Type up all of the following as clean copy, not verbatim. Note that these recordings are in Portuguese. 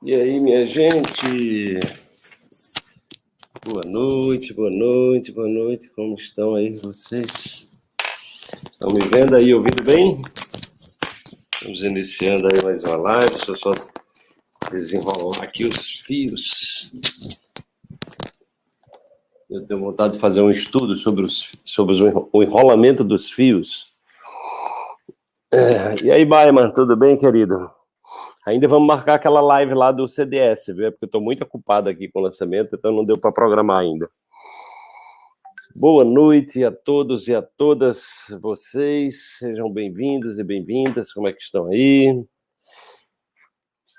E aí, minha gente? Boa noite, boa noite, boa noite. Como estão aí vocês? Estão me vendo aí, ouvindo bem? Estamos iniciando aí mais uma live. Deixa eu só desenrolar aqui os fios. Eu tenho vontade de fazer um estudo sobre o enrolamento dos fios. E aí, Baiman, tudo bem, querido? Ainda vamos marcar aquela live lá do CDS, viu? Porque eu estou muito ocupado aqui com o lançamento, então não deu para programar ainda. Boa noite a todos e a todas vocês, sejam bem-vindos e bem-vindas, como é que estão aí?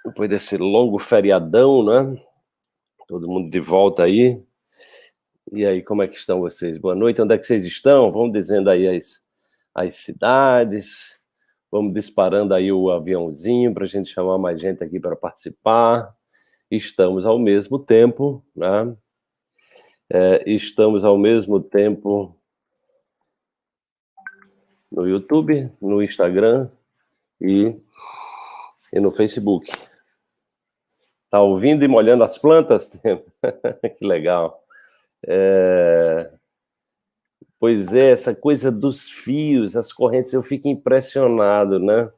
Depois desse longo feriadão, né? Todo mundo de volta aí. E aí, como é que estão vocês? Boa noite, onde é que vocês estão? Vamos dizendo aí as cidades, vamos disparando aí o aviãozinho para a gente chamar mais gente aqui para participar. Estamos ao mesmo tempo, né? Estamos ao mesmo tempo no YouTube, no Instagram e no Facebook. Tá ouvindo e molhando as plantas? Que legal. Pois é, essa coisa dos fios, as correntes, eu fico impressionado, né?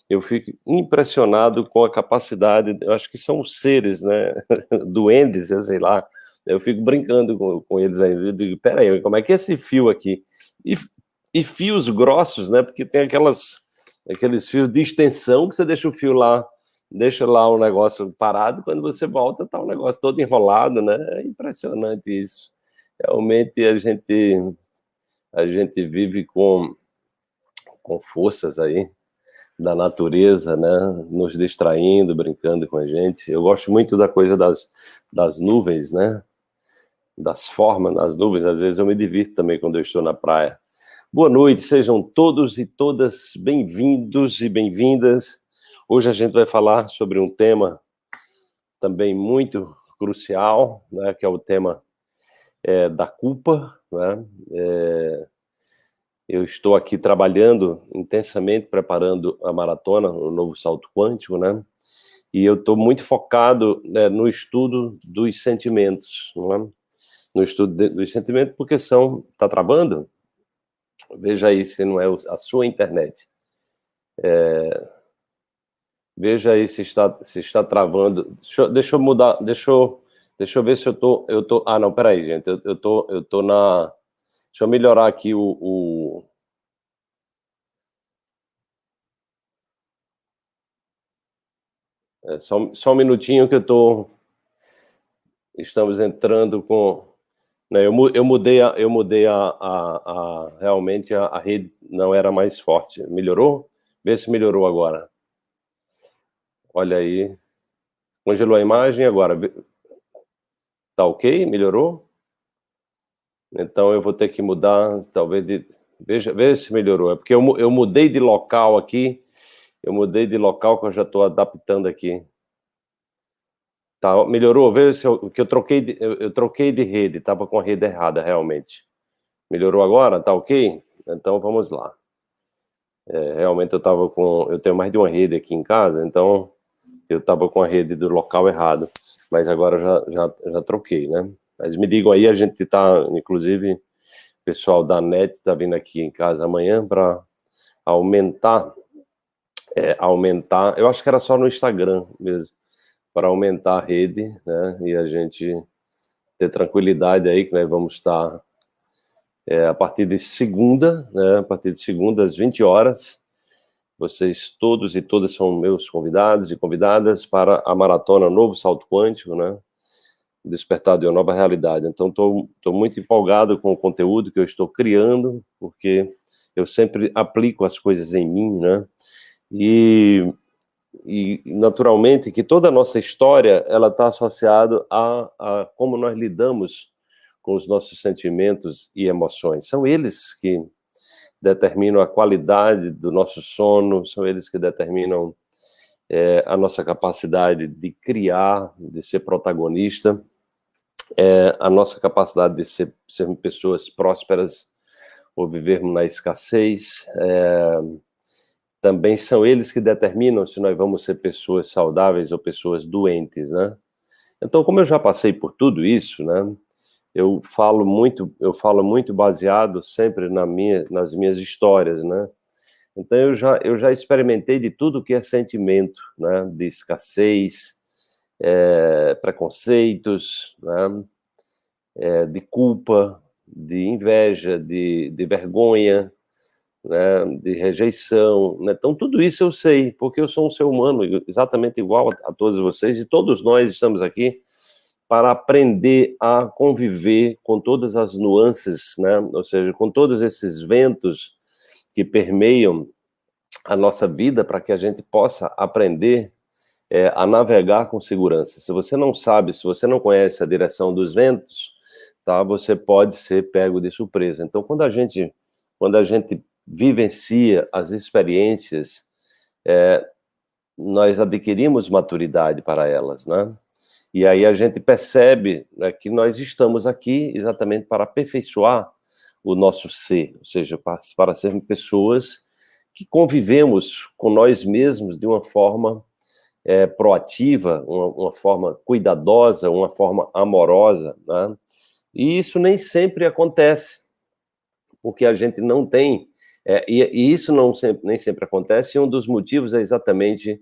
Eu fico impressionado com a capacidade, eu acho que são os seres, né? Duendes, eu sei lá. Eu fico brincando com eles aí. Eu digo, peraí, como é que é esse fio aqui? E fios grossos, né? Porque tem aqueles fios de extensão que você deixa o fio lá, deixa lá o negócio parado, quando você volta tá o negócio todo enrolado, né? É impressionante isso. Realmente a gente vive com forças aí da natureza, né? Nos distraindo, brincando com a gente. Eu gosto muito da coisa das nuvens, né? Das formas das nuvens. Às vezes eu me divirto também quando eu estou na praia. Boa noite, sejam todos e todas bem-vindos e bem-vindas. Hoje a gente vai falar sobre um tema também muito crucial, né, que é o tema da culpa, né? Eu estou aqui trabalhando intensamente, preparando a maratona, o novo salto quântico, né? E eu estou muito focado, né, no estudo dos sentimentos, não é? No estudo dos sentimentos, porque está travando? Veja aí se não é a sua internet. Veja aí se está travando. Deixa eu mudar, deixa eu ver se eu tô. Ah, não, peraí, gente. Eu tô na. Deixa eu melhorar aqui só um minutinho que estamos entrando com. Né, eu mudei realmente a rede não era mais forte. Melhorou? Vê se melhorou agora. Olha aí. Congelou a imagem agora. Tá ok? Melhorou? Então eu vou ter que mudar, talvez veja se melhorou. É porque eu mudei de local aqui. Eu mudei de local que eu já estou adaptando aqui. Tá, melhorou? Veja se que eu troquei de rede, estava com a rede errada realmente. Melhorou agora? Tá ok? Então vamos lá. Realmente eu tenho mais de uma rede aqui em casa, então eu estava com a rede do local errado, mas agora já troquei, né? Mas me digam aí, a gente está, inclusive, o pessoal da NET está vindo aqui em casa amanhã para aumentar, eu acho que era só no Instagram mesmo, para aumentar a rede, né? E a gente ter tranquilidade aí, que nós vamos estar a partir de segunda, né? A partir de segunda às 20 horas, vocês todos e todas são meus convidados e convidadas para a maratona Novo Salto Quântico, né? Despertar de uma nova realidade. Então, estou muito empolgado com o conteúdo que eu estou criando, porque eu sempre aplico as coisas em mim, né? E naturalmente que toda a nossa história ela está associada a como nós lidamos com os nossos sentimentos e emoções. São eles que determinam a qualidade do nosso sono, são eles que determinam a nossa capacidade de criar, de ser protagonista, a nossa capacidade de sermos pessoas prósperas ou vivermos na escassez, também são eles que determinam se nós vamos ser pessoas saudáveis ou pessoas doentes, né? Então, como eu já passei por tudo isso, né, eu falo muito baseado sempre nas minhas histórias, né? Então, eu já experimentei de tudo que é sentimento, né? De escassez, preconceitos, né? De culpa, de inveja, de vergonha, né? De rejeição, né? Então, tudo isso eu sei, porque eu sou um ser humano exatamente igual a todos vocês, e todos nós estamos aqui para aprender a conviver com todas as nuances, né? Ou seja, com todos esses ventos que permeiam a nossa vida, para que a gente possa aprender a navegar com segurança. Se você não sabe, se você não conhece a direção dos ventos, tá? Você pode ser pego de surpresa. Então, quando a gente vivencia as experiências, nós adquirimos maturidade para elas, né? E aí a gente percebe, né, que nós estamos aqui exatamente para aperfeiçoar o nosso ser, ou seja, para sermos pessoas que convivemos com nós mesmos de uma forma proativa, uma forma cuidadosa, uma forma amorosa, né? E isso nem sempre acontece, porque a gente não tem, e isso nem sempre acontece, e um dos motivos é exatamente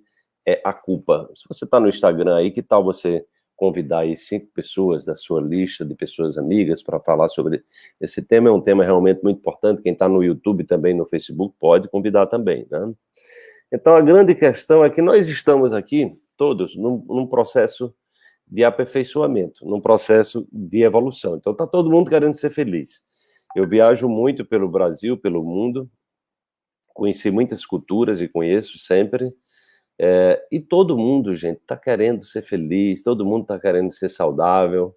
a culpa. Se você está no Instagram aí, que tal você convidar aí 5 pessoas da sua lista de pessoas amigas para falar sobre esse tema? É um tema realmente muito importante. Quem está no YouTube também, no Facebook, pode convidar também, né? Então, a grande questão é que nós estamos aqui, todos, num processo de aperfeiçoamento, num processo de evolução. Então, está todo mundo querendo ser feliz. Eu viajo muito pelo Brasil, pelo mundo, conheci muitas culturas e conheço sempre, e todo mundo, gente, está querendo ser feliz, todo mundo está querendo ser saudável,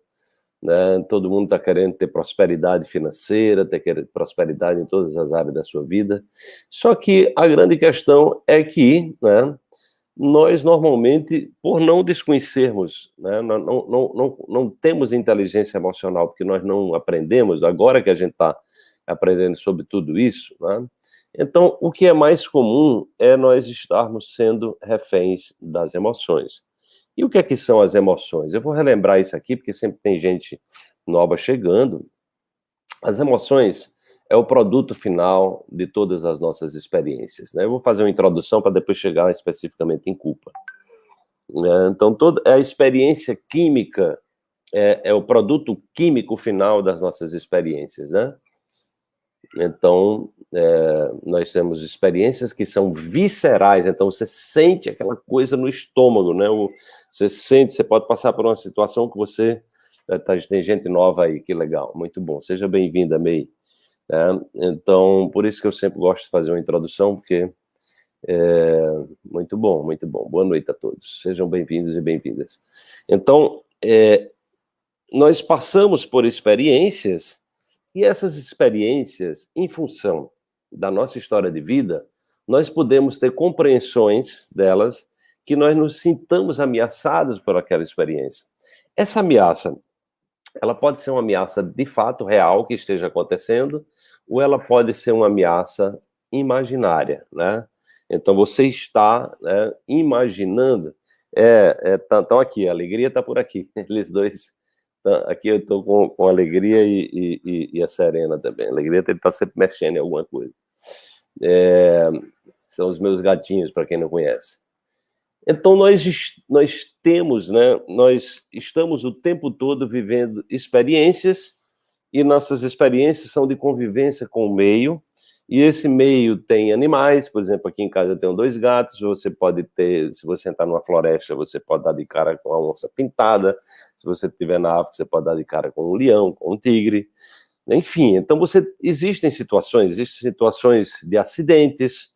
né? Todo mundo está querendo ter prosperidade financeira, ter prosperidade em todas as áreas da sua vida. Só que a grande questão é que, né, nós normalmente, por não desconhecermos, né, não temos inteligência emocional, porque nós não aprendemos, agora que a gente está aprendendo sobre tudo isso, né? Então, o que é mais comum é nós estarmos sendo reféns das emoções. E o que é que são as emoções? Eu vou relembrar isso aqui, porque sempre tem gente nova chegando. As emoções é o produto final de todas as nossas experiências, né? Eu vou fazer uma introdução para depois chegar especificamente em culpa. Então, toda a experiência química é o produto químico final das nossas experiências, né? Então, nós temos experiências que são viscerais, então você sente aquela coisa no estômago, né? Você sente, você pode passar por uma situação que você... tem gente nova aí, que legal, muito bom. Seja bem-vinda, May. Então, por isso que eu sempre gosto de fazer uma introdução, porque muito bom, muito bom. Boa noite a todos, sejam bem-vindos e bem-vindas. Então, nós passamos por experiências, e essas experiências, em função da nossa história de vida, nós podemos ter compreensões delas que nós nos sintamos ameaçados por aquela experiência. Essa ameaça, ela pode ser uma ameaça de fato real que esteja acontecendo, ou ela pode ser uma ameaça imaginária, né? Então você está, né, imaginando, então aqui, a alegria está por aqui, eles dois. Aqui eu estou com a Alegria e a Serena também. A Alegria ele está sempre mexendo em alguma coisa. São os meus gatinhos, para quem não conhece. Então, nós temos, né, nós estamos o tempo todo vivendo experiências, e nossas experiências são de convivência com o meio, e esse meio tem animais. Por exemplo, aqui em casa eu tenho 2 gatos, você pode ter, se você entrar numa floresta, você pode dar de cara com uma onça pintada, se você estiver na África, você pode dar de cara com um leão, com um tigre, enfim. Então existem situações de acidentes,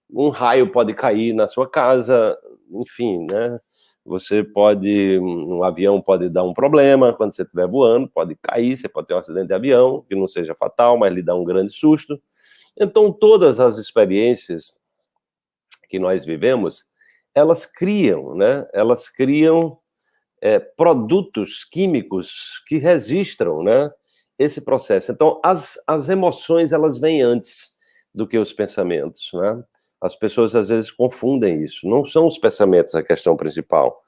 um raio pode cair na sua casa, enfim, né? Um avião pode dar um problema quando você estiver voando, pode cair, você pode ter um acidente de avião, que não seja fatal, mas lhe dá um grande susto. Então, todas as experiências que nós vivemos, elas criam, né? Elas criam produtos químicos que registram, né, esse processo. Então, as emoções, elas vêm antes do que os pensamentos, né? As pessoas às vezes confundem isso. Não são os pensamentos a questão principal.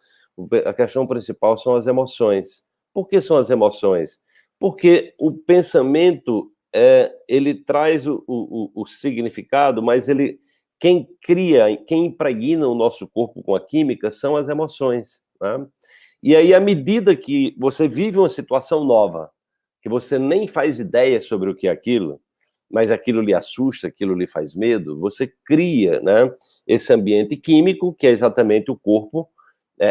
A questão principal são as emoções. Por que são as emoções? Porque o pensamento, ele traz o significado, mas quem cria, quem impregna o nosso corpo com a química são as emoções, né? E aí, à medida que você vive uma situação nova, que você nem faz ideia sobre o que é aquilo, mas aquilo lhe assusta, aquilo lhe faz medo, você cria, né, esse ambiente químico, que é exatamente o corpo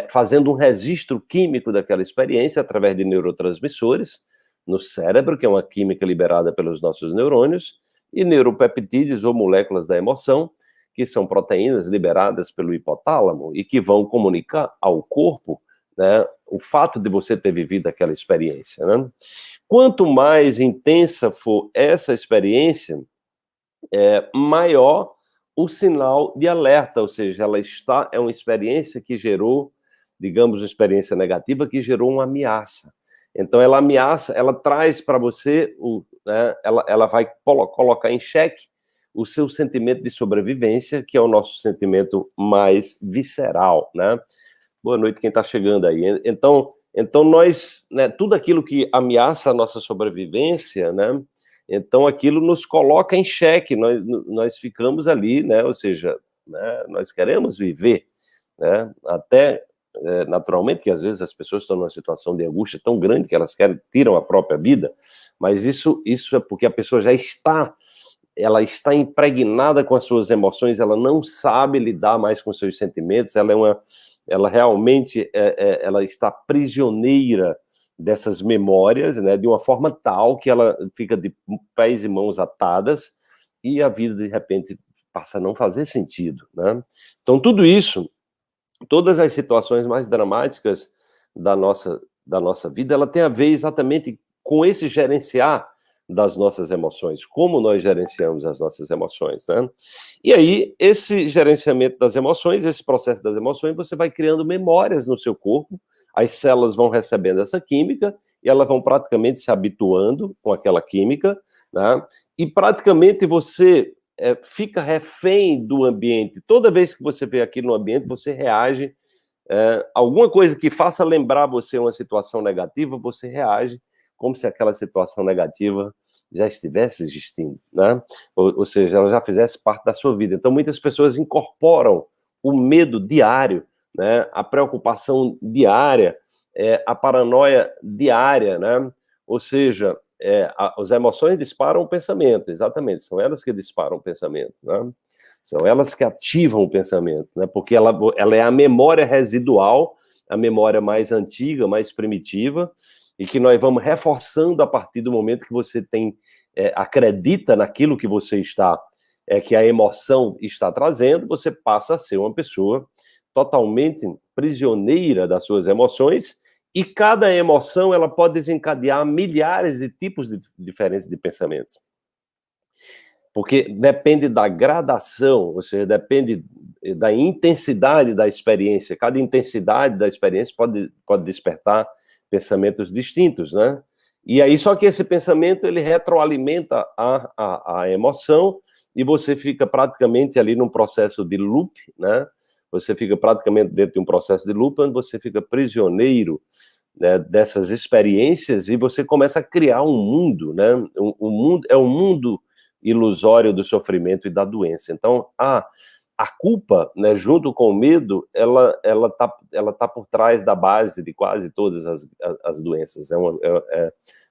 fazendo um registro químico daquela experiência através de neurotransmissores no cérebro, que é uma química liberada pelos nossos neurônios, e neuropeptídeos ou moléculas da emoção, que são proteínas liberadas pelo hipotálamo e que vão comunicar ao corpo, né, o fato de você ter vivido aquela experiência, né? Quanto mais intensa for essa experiência, maior o sinal de alerta, ou seja, é uma experiência que gerou, digamos, uma experiência negativa que gerou uma ameaça. Então, ela ameaça, ela traz para você, né, ela vai colocar em xeque o seu sentimento de sobrevivência, que é o nosso sentimento mais visceral, né? Boa noite quem está chegando aí. Então nós, né, tudo aquilo que ameaça a nossa sobrevivência, né, então aquilo nos coloca em xeque, nós ficamos ali, né, ou seja, né, nós queremos viver, né, até naturalmente que às vezes as pessoas estão numa situação de angústia tão grande que elas tiram a própria vida, mas isso é porque a pessoa ela está impregnada com as suas emoções, ela não sabe lidar mais com seus sentimentos, ela realmente ela está prisioneira dessas memórias, né, de uma forma tal que ela fica de pés e mãos atadas e a vida, de repente, passa a não fazer sentido, né? Então, tudo isso, todas as situações mais dramáticas da nossa vida, ela tem a ver exatamente com esse gerenciar das nossas emoções, como nós gerenciamos as nossas emoções, né? E aí, esse gerenciamento das emoções, esse processo das emoções, você vai criando memórias no seu corpo, as células vão recebendo essa química e elas vão praticamente se habituando com aquela química, né? E praticamente você fica refém do ambiente. Toda vez que você vê aquilo no ambiente, você reage. Alguma coisa que faça lembrar você uma situação negativa, você reage como se aquela situação negativa já estivesse existindo, né? Ou seja, ela já fizesse parte da sua vida. Então, muitas pessoas incorporam o medo diário, né? A preocupação diária, a paranoia diária, né? Ou seja, as emoções disparam o pensamento, exatamente, são elas que disparam o pensamento, né? São elas que ativam o pensamento, né? Porque ela é a memória residual, a memória mais antiga, mais primitiva, e que nós vamos reforçando a partir do momento que você acredita naquilo que você está, que a emoção está trazendo, você passa a ser uma pessoa totalmente prisioneira das suas emoções, e cada emoção ela pode desencadear milhares de tipos diferentes de pensamentos. Porque depende da gradação, ou seja, depende da intensidade da experiência. Cada intensidade da experiência pode despertar pensamentos distintos, né? E aí, só que esse pensamento, ele retroalimenta a emoção e você fica praticamente ali num processo de loop, né? Você fica praticamente dentro de um processo de loop, onde você fica prisioneiro, né, dessas experiências e você começa a criar um mundo, né? O mundo é um mundo ilusório do sofrimento e da doença. Então, a culpa, né, junto com o medo, ela tá por trás da base de quase todas as doenças.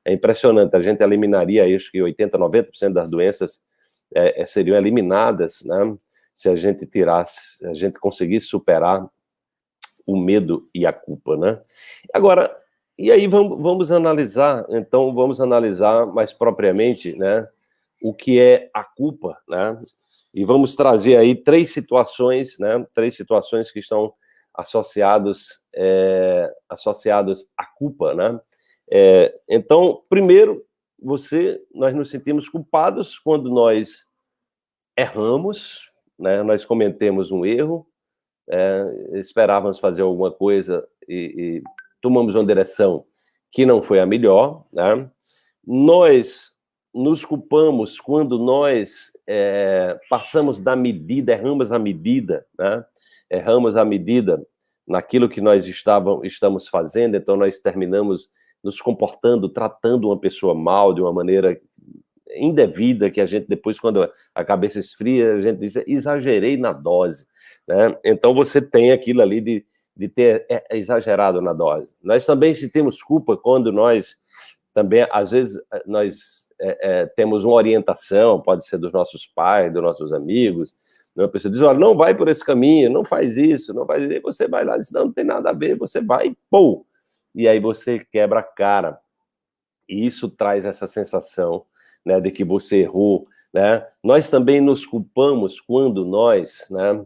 É impressionante. A gente eliminaria, acho que 80%, 90% das doenças seriam eliminadas, né, se a gente conseguisse superar o medo e a culpa, né? Agora, e aí vamos analisar mais propriamente, né, o que é a culpa, né? E vamos trazer aí três situações que estão associados à culpa, né? Então, primeiro, nós nos sentimos culpados quando nós erramos, né? Nós cometemos um erro, esperávamos fazer alguma coisa e tomamos uma direção que não foi a melhor, né? Nós nos culpamos quando nós passamos da medida, erramos a medida, né? Erramos a medida naquilo que nós estamos fazendo, então nós terminamos nos comportando, tratando uma pessoa mal, de uma maneira indevida, que a gente depois, quando a cabeça esfria, a gente diz, exagerei na dose, né? Então você tem aquilo ali de ter exagerado na dose. Nós também sentimos culpa quando nós também, às vezes, nós temos uma orientação, pode ser dos nossos pais, dos nossos amigos, uma pessoa diz, olha, não vai por esse caminho, não faz isso, não faz isso, e você vai lá e diz, não tem nada a ver, você vai, pô! E aí você quebra a cara. E isso traz essa sensação, né, de que você errou, né? Nós também nos culpamos quando nós, né,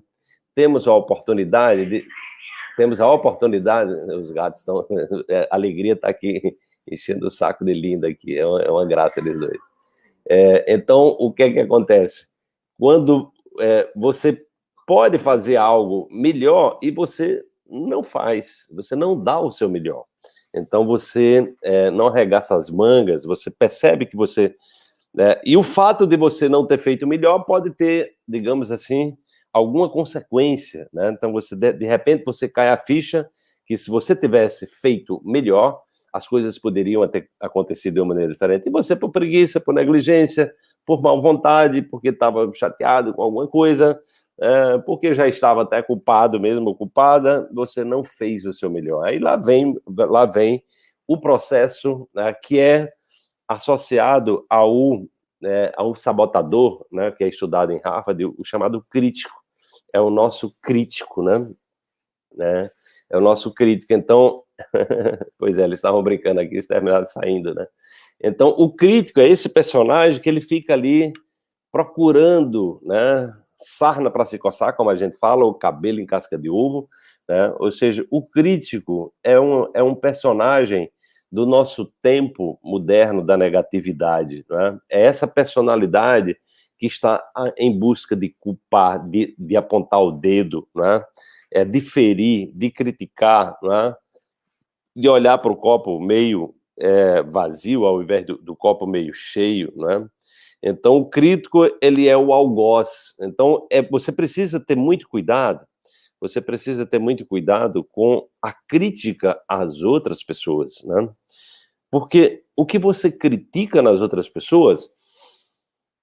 temos a oportunidade, os gatos estão, a alegria está aqui, enchendo o saco de Linda aqui, é uma graça eles dois. Então, o que é que acontece? Quando você pode fazer algo melhor e você não faz, você não dá o seu melhor. Então, você não arregaça as mangas, você percebe que você... e o fato de você não ter feito melhor pode ter, digamos assim, alguma consequência, né? Então, você de repente, você cai a ficha que se você tivesse feito melhor, as coisas poderiam ter acontecido de uma maneira diferente. E você, por preguiça, por negligência, por má vontade, porque estava chateado com alguma coisa, porque já estava até culpado mesmo, culpada, você não fez o seu melhor. Aí lá vem o processo, né, que é associado ao sabotador, né, que é estudado em Harvard, o chamado crítico. É o nosso crítico, né? É o nosso crítico. Então, pois é, eles estavam brincando aqui, eles terminaram saindo, né? Então, o crítico é esse personagem que ele fica ali procurando, né, sarna para se coçar, como a gente fala, o cabelo em casca de ovo, né? Ou seja, o crítico é um personagem do nosso tempo moderno da negatividade, né? É essa personalidade que está em busca de culpar, de apontar o dedo, né? De ferir, de criticar, né? De olhar para o copo meio vazio ao invés do copo meio cheio, né? Então, o crítico, ele é o algoz. Então, você precisa ter muito cuidado, com a crítica às outras pessoas, né? Porque o que você critica nas outras pessoas,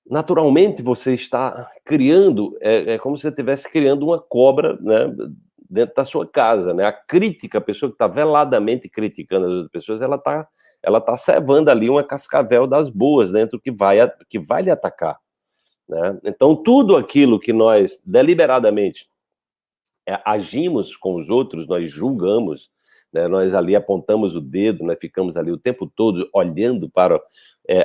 naturalmente você está criando, é como se você estivesse criando uma cobra, né, dentro da sua casa, né? A crítica, a pessoa que está veladamente criticando as outras pessoas, ela tá cevando ali uma cascavel das boas dentro que vai lhe atacar, né? Então, tudo aquilo que nós deliberadamente agimos com os outros, nós julgamos, né, nós ali apontamos o dedo, né, ficamos ali o tempo todo olhando para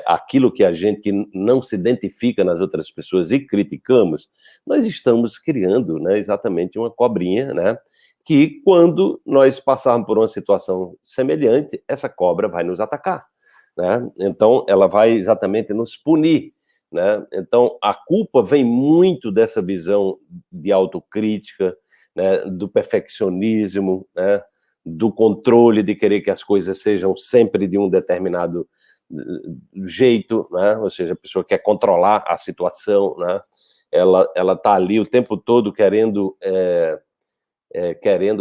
aquilo que a gente não se identifica nas outras pessoas e criticamos, nós estamos criando, né, exatamente uma cobrinha, né, que quando nós passarmos por uma situação semelhante, essa cobra vai nos atacar, né? Então ela vai exatamente nos punir, né? Então a culpa vem muito dessa visão de autocrítica, né, do perfeccionismo, né, do controle, de querer que as coisas sejam sempre de um determinado jeito, né? Ou seja, a pessoa quer controlar a situação, né? Ela tá ali o tempo todo querendo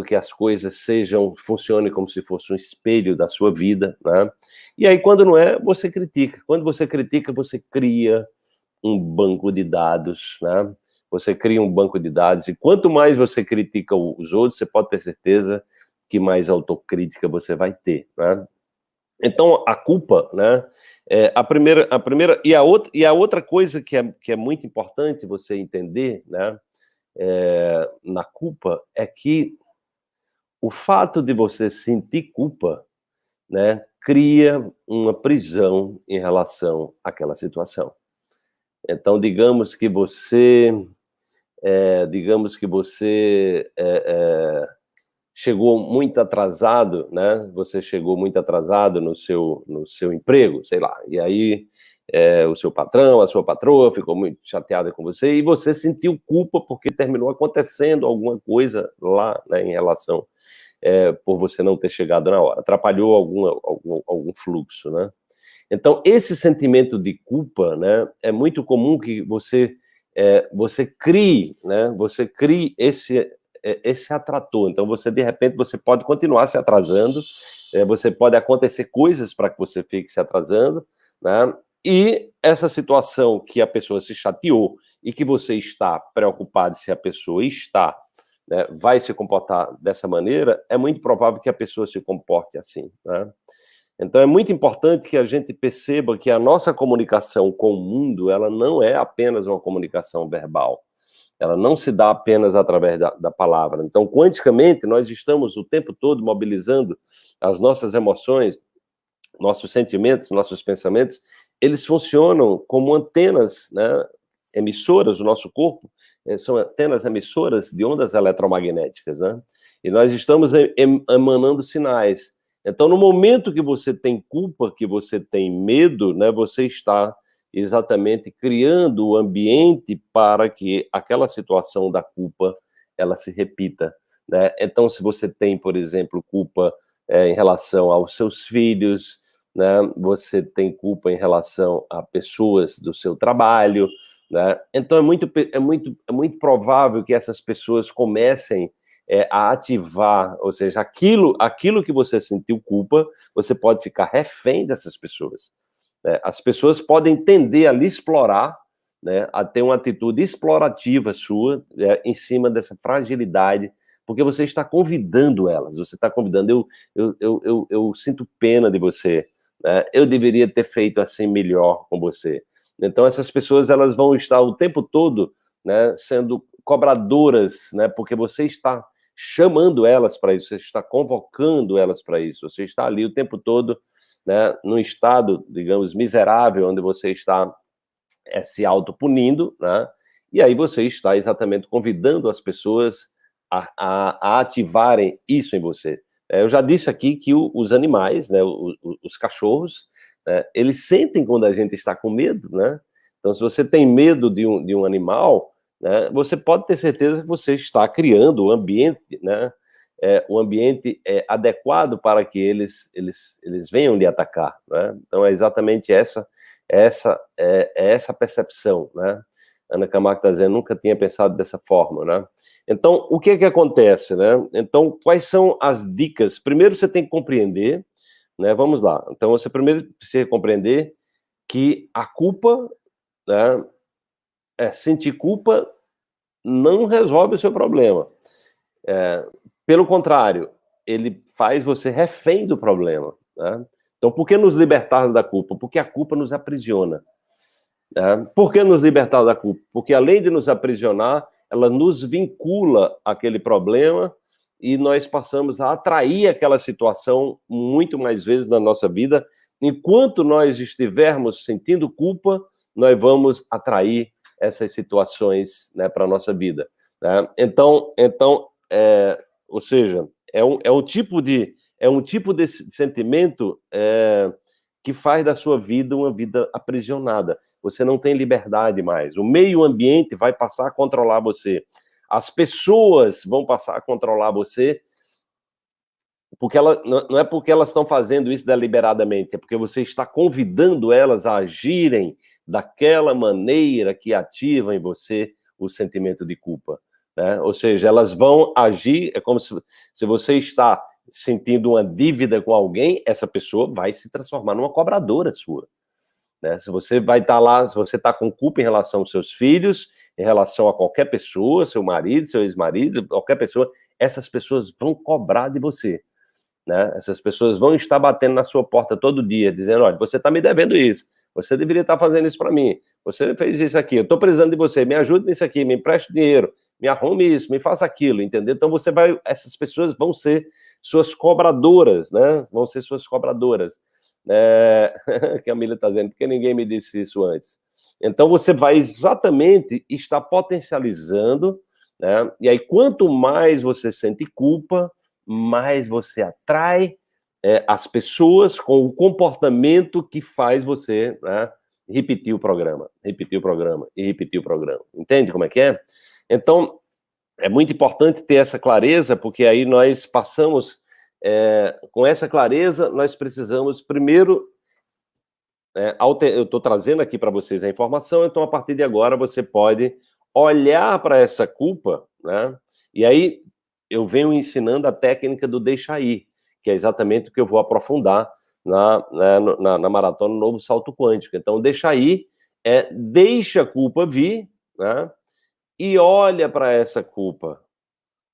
que as coisas funcionem como se fosse um espelho da sua vida, né? E aí, quando não é, você critica. Quando você critica, você cria um banco de dados, né? Você cria um banco de dados, e quanto mais você critica os outros, você pode ter certeza que mais autocrítica você vai ter, né? Então, a culpa, né, a primeira, e a outra coisa que é muito importante você entender, né, na culpa, é que o fato de você sentir culpa, né, cria uma prisão em relação àquela situação. Então, digamos que você chegou muito atrasado, né? Você chegou muito atrasado no seu emprego, sei lá, e aí o seu patrão, a sua patroa ficou muito chateada com você e você sentiu culpa porque terminou acontecendo alguma coisa lá, né, em relação por você não ter chegado na hora, atrapalhou algum fluxo, né? Então, esse sentimento de culpa, né, é muito comum que você crie, né, você crie esse atrator. Então, você, de repente, você pode continuar se atrasando, você pode acontecer coisas para que você fique se atrasando, né, e essa situação que a pessoa se chateou e que você está preocupado se a pessoa está, né, vai se comportar dessa maneira, é muito provável que a pessoa se comporte assim, né? Então é muito importante que a gente perceba que a nossa comunicação com o mundo, ela não é apenas uma comunicação verbal, ela não se dá apenas através da palavra. Então, quanticamente, nós estamos o tempo todo mobilizando as nossas emoções, nossos sentimentos, nossos pensamentos, eles funcionam como antenas, né, emissoras do nosso corpo, são antenas emissoras de ondas eletromagnéticas, né? E nós estamos emanando sinais. Então, no momento que você tem culpa, que você tem medo, né, você está exatamente criando o ambiente para que aquela situação da culpa, ela se repita, né? Então, se você tem, por exemplo, culpa em relação aos seus filhos, né, você tem culpa em relação a pessoas do seu trabalho, né? Então, é muito provável que essas pessoas comecem a ativar, ou seja, aquilo que você sentiu culpa, você pode ficar refém dessas pessoas, né? As pessoas podem tender a lhe explorar, né, a ter uma atitude explorativa sua, em cima dessa fragilidade, porque você está convidando elas, você está convidando, eu sinto pena de você, né? Eu deveria ter feito assim melhor com você. Então, essas pessoas, elas vão estar o tempo todo, né, sendo cobradoras, né, porque você está chamando elas para isso, você está convocando elas para isso, você está ali o tempo todo, né, num estado, digamos, miserável, onde você está se autopunindo, né, e aí você está exatamente convidando as pessoas a ativarem isso em você. Eu já disse aqui que os animais, né, os cachorros, eles sentem quando a gente está com medo, né? Então, se você tem medo de um animal, né, você pode ter certeza que você está criando o ambiente, né, o ambiente adequado para que eles venham lhe atacar, né? Então, é exatamente essa percepção, né? Ana Camargo está dizendo, nunca tinha pensado dessa forma, né? Então, o que é que acontece, né? Então, quais são as dicas? Primeiro, você tem que compreender, né? Vamos lá. Então, você primeiro precisa compreender que a culpa, né? Sentir culpa não resolve o seu problema. Pelo contrário, ele faz você refém do problema, né? Então, por que nos libertar da culpa? Porque a culpa nos aprisiona. Por que nos libertar da culpa? Porque além de nos aprisionar, ela nos vincula àquele problema e nós passamos a atrair aquela situação muito mais vezes na nossa vida. Enquanto nós estivermos sentindo culpa, nós vamos atrair essas situações, né, para a nossa vida, né? Então, ou seja, é um tipo de sentimento que faz da sua vida uma vida aprisionada. Você não tem liberdade mais. O meio ambiente vai passar a controlar você. As pessoas vão passar a controlar você, porque não é porque elas estão fazendo isso deliberadamente, é porque você está convidando elas a agirem daquela maneira que ativa em você o sentimento de culpa, né? Ou seja, elas vão agir, é como se você está sentindo uma dívida com alguém, essa pessoa vai se transformar numa cobradora sua, né? Se você vai estar lá, se você está com culpa em relação aos seus filhos, em relação a qualquer pessoa, seu marido, seu ex-marido, qualquer pessoa, essas pessoas vão cobrar de você, né? Essas pessoas vão estar batendo na sua porta todo dia, dizendo, olha, você está me devendo isso, você deveria estar fazendo isso para mim, você fez isso aqui, eu estou precisando de você, me ajude nisso aqui, me empreste dinheiro, me arrume isso, me faça aquilo, entendeu? Então essas pessoas vão ser suas cobradoras, né? Vão ser suas cobradoras. Que a Milha está dizendo, porque ninguém me disse isso antes. Então você vai exatamente estar potencializando, né? E aí quanto mais você sente culpa, mais você atrai as pessoas com o comportamento que faz você, né, repetir o programa, repetir o programa e repetir o programa. Entende como é que é? Então, é muito importante ter essa clareza, porque aí nós passamos, com essa clareza, nós precisamos, primeiro, eu estou trazendo aqui para vocês a informação, então a partir de agora você pode olhar para essa culpa, né? E aí eu venho ensinando a técnica do deixa ir, que é exatamente o que eu vou aprofundar na maratona Novo Salto Quântico. Então, deixa ir deixa a culpa vir, né? E olha para essa culpa,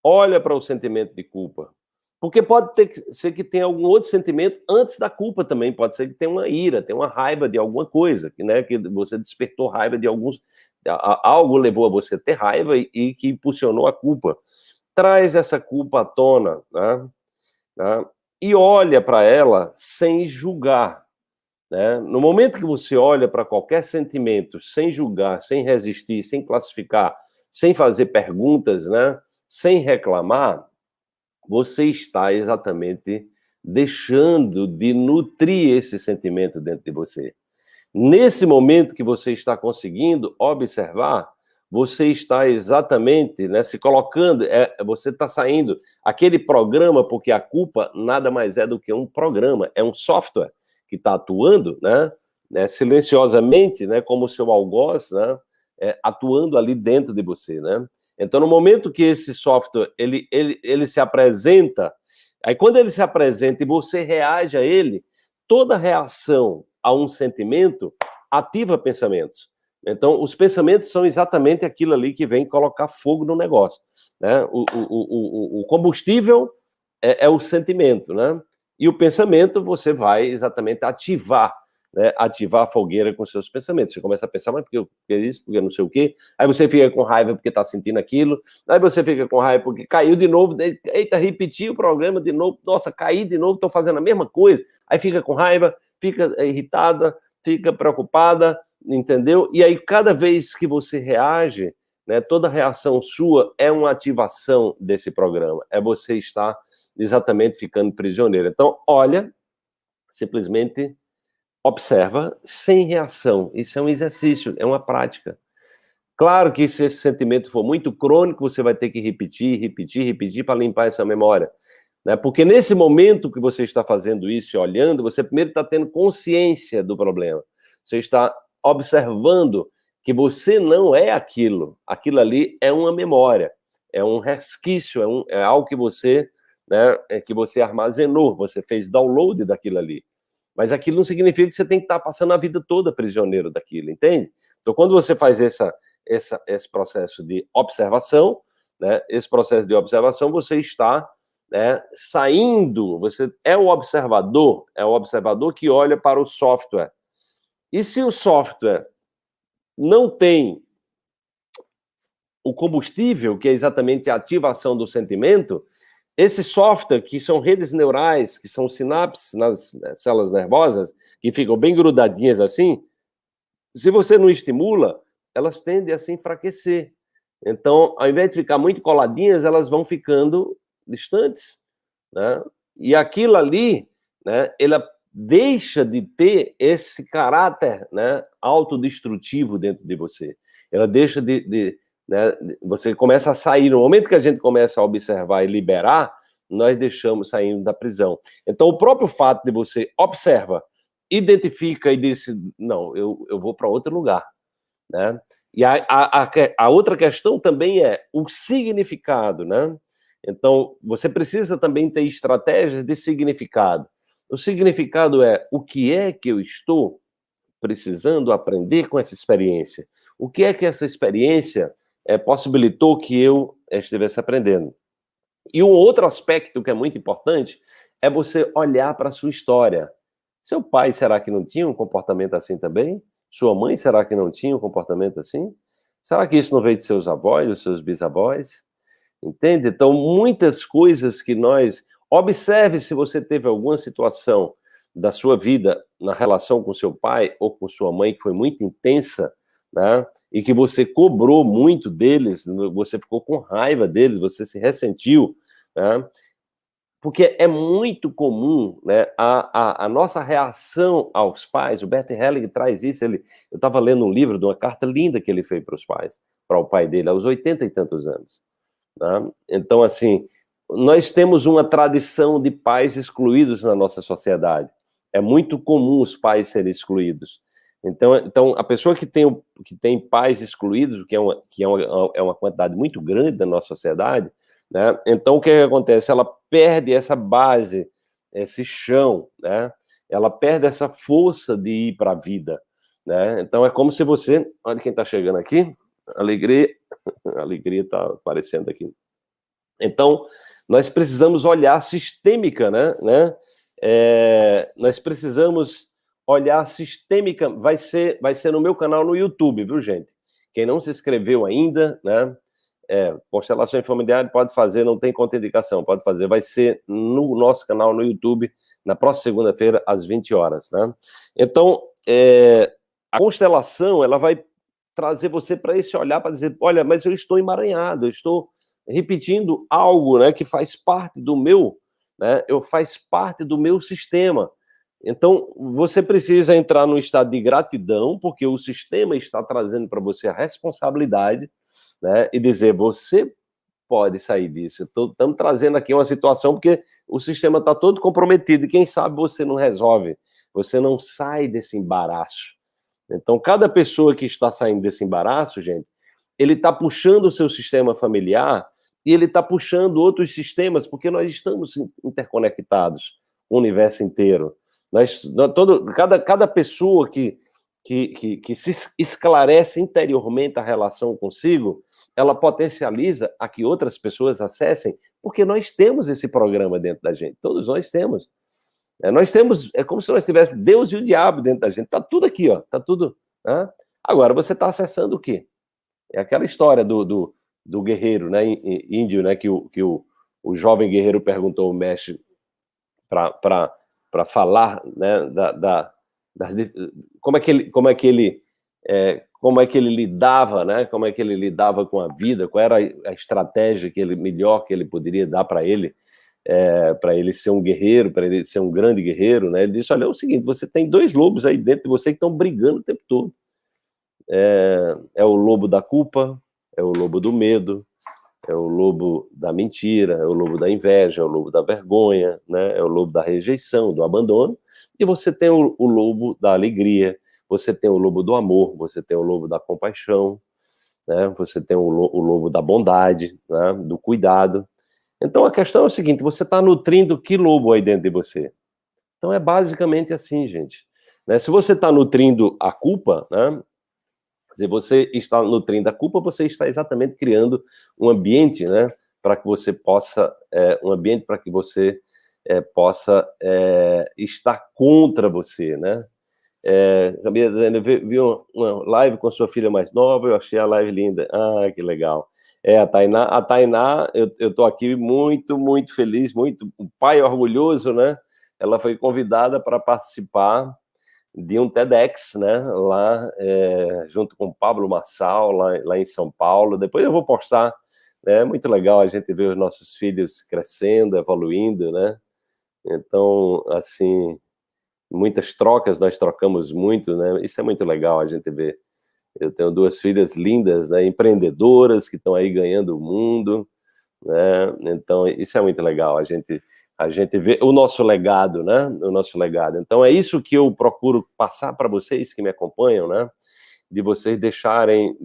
olha para o sentimento de culpa. Porque pode ser que tenha algum outro sentimento antes da culpa também. Pode ser que tenha uma ira, tenha uma raiva de alguma coisa, né, que você despertou raiva de alguns... Algo levou a você a ter raiva e que impulsionou a culpa. Traz essa culpa à tona, né, e olha para ela sem julgar. Né? No momento que você olha para qualquer sentimento sem julgar, sem resistir, sem classificar, sem fazer perguntas, né, sem reclamar, você está exatamente deixando de nutrir esse sentimento dentro de você. Nesse momento que você está conseguindo observar, você está exatamente, né, se colocando, você está saindo, aquele programa, porque a culpa nada mais é do que um programa, é um software que está atuando, né, silenciosamente, né, como o seu algoz, né, atuando ali dentro de você, né? Então, no momento que esse software, ele se apresenta, aí quando ele se apresenta e você reage a ele, toda reação a um sentimento ativa pensamentos. Então, os pensamentos são exatamente aquilo ali que vem colocar fogo no negócio, né? O combustível é o sentimento, né? E o pensamento você vai exatamente ativar, né? Ativar a fogueira com seus pensamentos. Você começa a pensar, mas porque eu fiz isso, porque eu não sei o quê. Aí você fica com raiva porque está sentindo aquilo. Aí você fica com raiva porque caiu de novo. Eita, repeti o programa de novo. Nossa, caí de novo, estou fazendo a mesma coisa. Aí fica com raiva, fica irritada, fica preocupada, entendeu? E aí, cada vez que você reage, né, toda reação sua é uma ativação desse programa. É você estar exatamente ficando prisioneiro. Então, olha, simplesmente observa sem reação. Isso é um exercício, é uma prática. Claro que se esse sentimento for muito crônico, você vai ter que repetir para limpar essa memória. Né? Porque nesse momento que você está fazendo isso e olhando, você primeiro está tendo consciência do problema. Você está observando que você não é aquilo. Aquilo ali é uma memória, é um resquício, é algo que você, né, que você armazenou, você fez download daquilo ali. Mas aquilo não significa que você tem que estar passando a vida toda prisioneiro daquilo, entende? Então, quando você faz esse processo de observação, né, esse processo de observação, você está, né, saindo, você é o observador que olha para o software. E se o software não tem o combustível, que é exatamente a ativação do sentimento, esse software, que são redes neurais, que são sinapses nas células nervosas, que ficam bem grudadinhas assim, se você não estimula, elas tendem a se enfraquecer. Então, ao invés de ficar muito coladinhas, elas vão ficando distantes, né? E aquilo ali, né, ela deixa de ter esse caráter, né, autodestrutivo dentro de você. Ela deixa né, você começa a sair. No momento que a gente começa a observar e liberar, nós deixamos saindo da prisão. Então, o próprio fato de você observa, identifica e diz, não, eu vou para outro lugar, né? E a outra questão também é o significado, né? Então, você precisa também ter estratégias de significado. O significado é o que é que eu estou precisando aprender com essa experiência? O que é que essa experiência possibilitou que eu estivesse aprendendo? E um outro aspecto que é muito importante é você olhar para a sua história. Seu pai, será que não tinha um comportamento assim também? Sua mãe, será que não tinha um comportamento assim? Será que isso não veio de seus avós, dos seus bisavós? Entende? Então, muitas coisas que nós... Observe se você teve alguma situação da sua vida na relação com seu pai ou com sua mãe que foi muito intensa, né? E que você cobrou muito deles, você ficou com raiva deles, você se ressentiu, né? Porque é muito comum, né, a nossa reação aos pais. O Bert Helling traz isso. Eu estava lendo um livro de uma carta linda que ele fez para os pais, para o pai dele, aos 80 e tantos anos. Né? Então, assim, nós temos uma tradição de pais excluídos na nossa sociedade. É muito comum os pais serem excluídos. Então a pessoa que tem pais excluídos, que é uma quantidade muito grande da nossa sociedade, né? Então o que acontece? Ela perde essa base, esse chão, né? Ela perde essa força de ir para a vida, né? Então é como se você... Olha quem está chegando aqui. Alegria está aparecendo aqui. Então, nós precisamos olhar sistêmica, né? Nós precisamos olhar sistêmica. Vai ser no meu canal no YouTube, viu, gente? Quem não se inscreveu ainda, né? Constelação Familiar pode fazer, não tem contraindicação, pode fazer. Vai ser no nosso canal no YouTube, na próxima segunda-feira, às 20 horas, né? Então, a constelação, ela vai trazer você para esse olhar, para dizer, olha, mas eu estou emaranhado, eu estou repetindo algo, né, que faz parte do meu, né, faz parte do meu sistema. Então, você precisa entrar num estado de gratidão, porque o sistema está trazendo para você a responsabilidade, né, e dizer, você pode sair disso. Estamos trazendo aqui uma situação, porque o sistema está todo comprometido, e quem sabe você não resolve, você não sai desse embaraço. Então, cada pessoa que está saindo desse embaraço, gente, ele está puxando o seu sistema familiar e ele está puxando outros sistemas, porque nós estamos interconectados, o universo inteiro. Cada pessoa que se esclarece interiormente a relação consigo, ela potencializa a que outras pessoas acessem, porque nós temos esse programa dentro da gente, todos nós temos. Nós temos, é como se nós tivéssemos Deus e o diabo dentro da gente, tá tudo aqui, ó, tá tudo, né? Agora, você está acessando o quê? É aquela história do guerreiro, né, índio, né, que o jovem guerreiro perguntou ao mestre para falar, né, como é que ele lidava, né, como é que ele lidava com a vida, qual era a estratégia melhor que ele poderia dar para ele ser um guerreiro, para ele ser um grande guerreiro, né? Ele disse, olha, é o seguinte, você tem dois lobos aí dentro de você que estão brigando o tempo todo. É o lobo da culpa, é o lobo do medo, é o lobo da mentira, é o lobo da inveja, é o lobo da vergonha, né? É o lobo da rejeição, do abandono, e você tem o lobo da alegria, você tem o lobo do amor, você tem o lobo da compaixão, né? Você tem o lobo da bondade, né? Do cuidado. Então, a questão é o seguinte, você está nutrindo que lobo aí dentro de você? Então, é basicamente assim, gente. Né? Se você está nutrindo a culpa, né? Se você está nutrindo a culpa, você está exatamente criando um ambiente, né? Para que você possa, possa estar contra você, né? Camila dizendo, eu vi uma live com sua filha mais nova, eu achei a live linda. Ah, que legal. A Tainá, eu tô aqui muito, muito feliz, o pai orgulhoso, né? Ela foi convidada para participar de um TEDx, né? Lá, junto com o Pablo Marçal, lá em São Paulo. Depois eu vou postar, né? É muito legal a gente ver os nossos filhos crescendo, evoluindo, né? Então, assim, muitas trocas, nós trocamos muito, né? Isso é muito legal a gente ver. Eu tenho duas filhas lindas, né? Empreendedoras que estão aí ganhando o mundo, né? Então, isso é muito legal, a gente vê o nosso legado, né? O nosso legado. Então, é isso que eu procuro passar para vocês que me acompanham, né? De vocês deixarem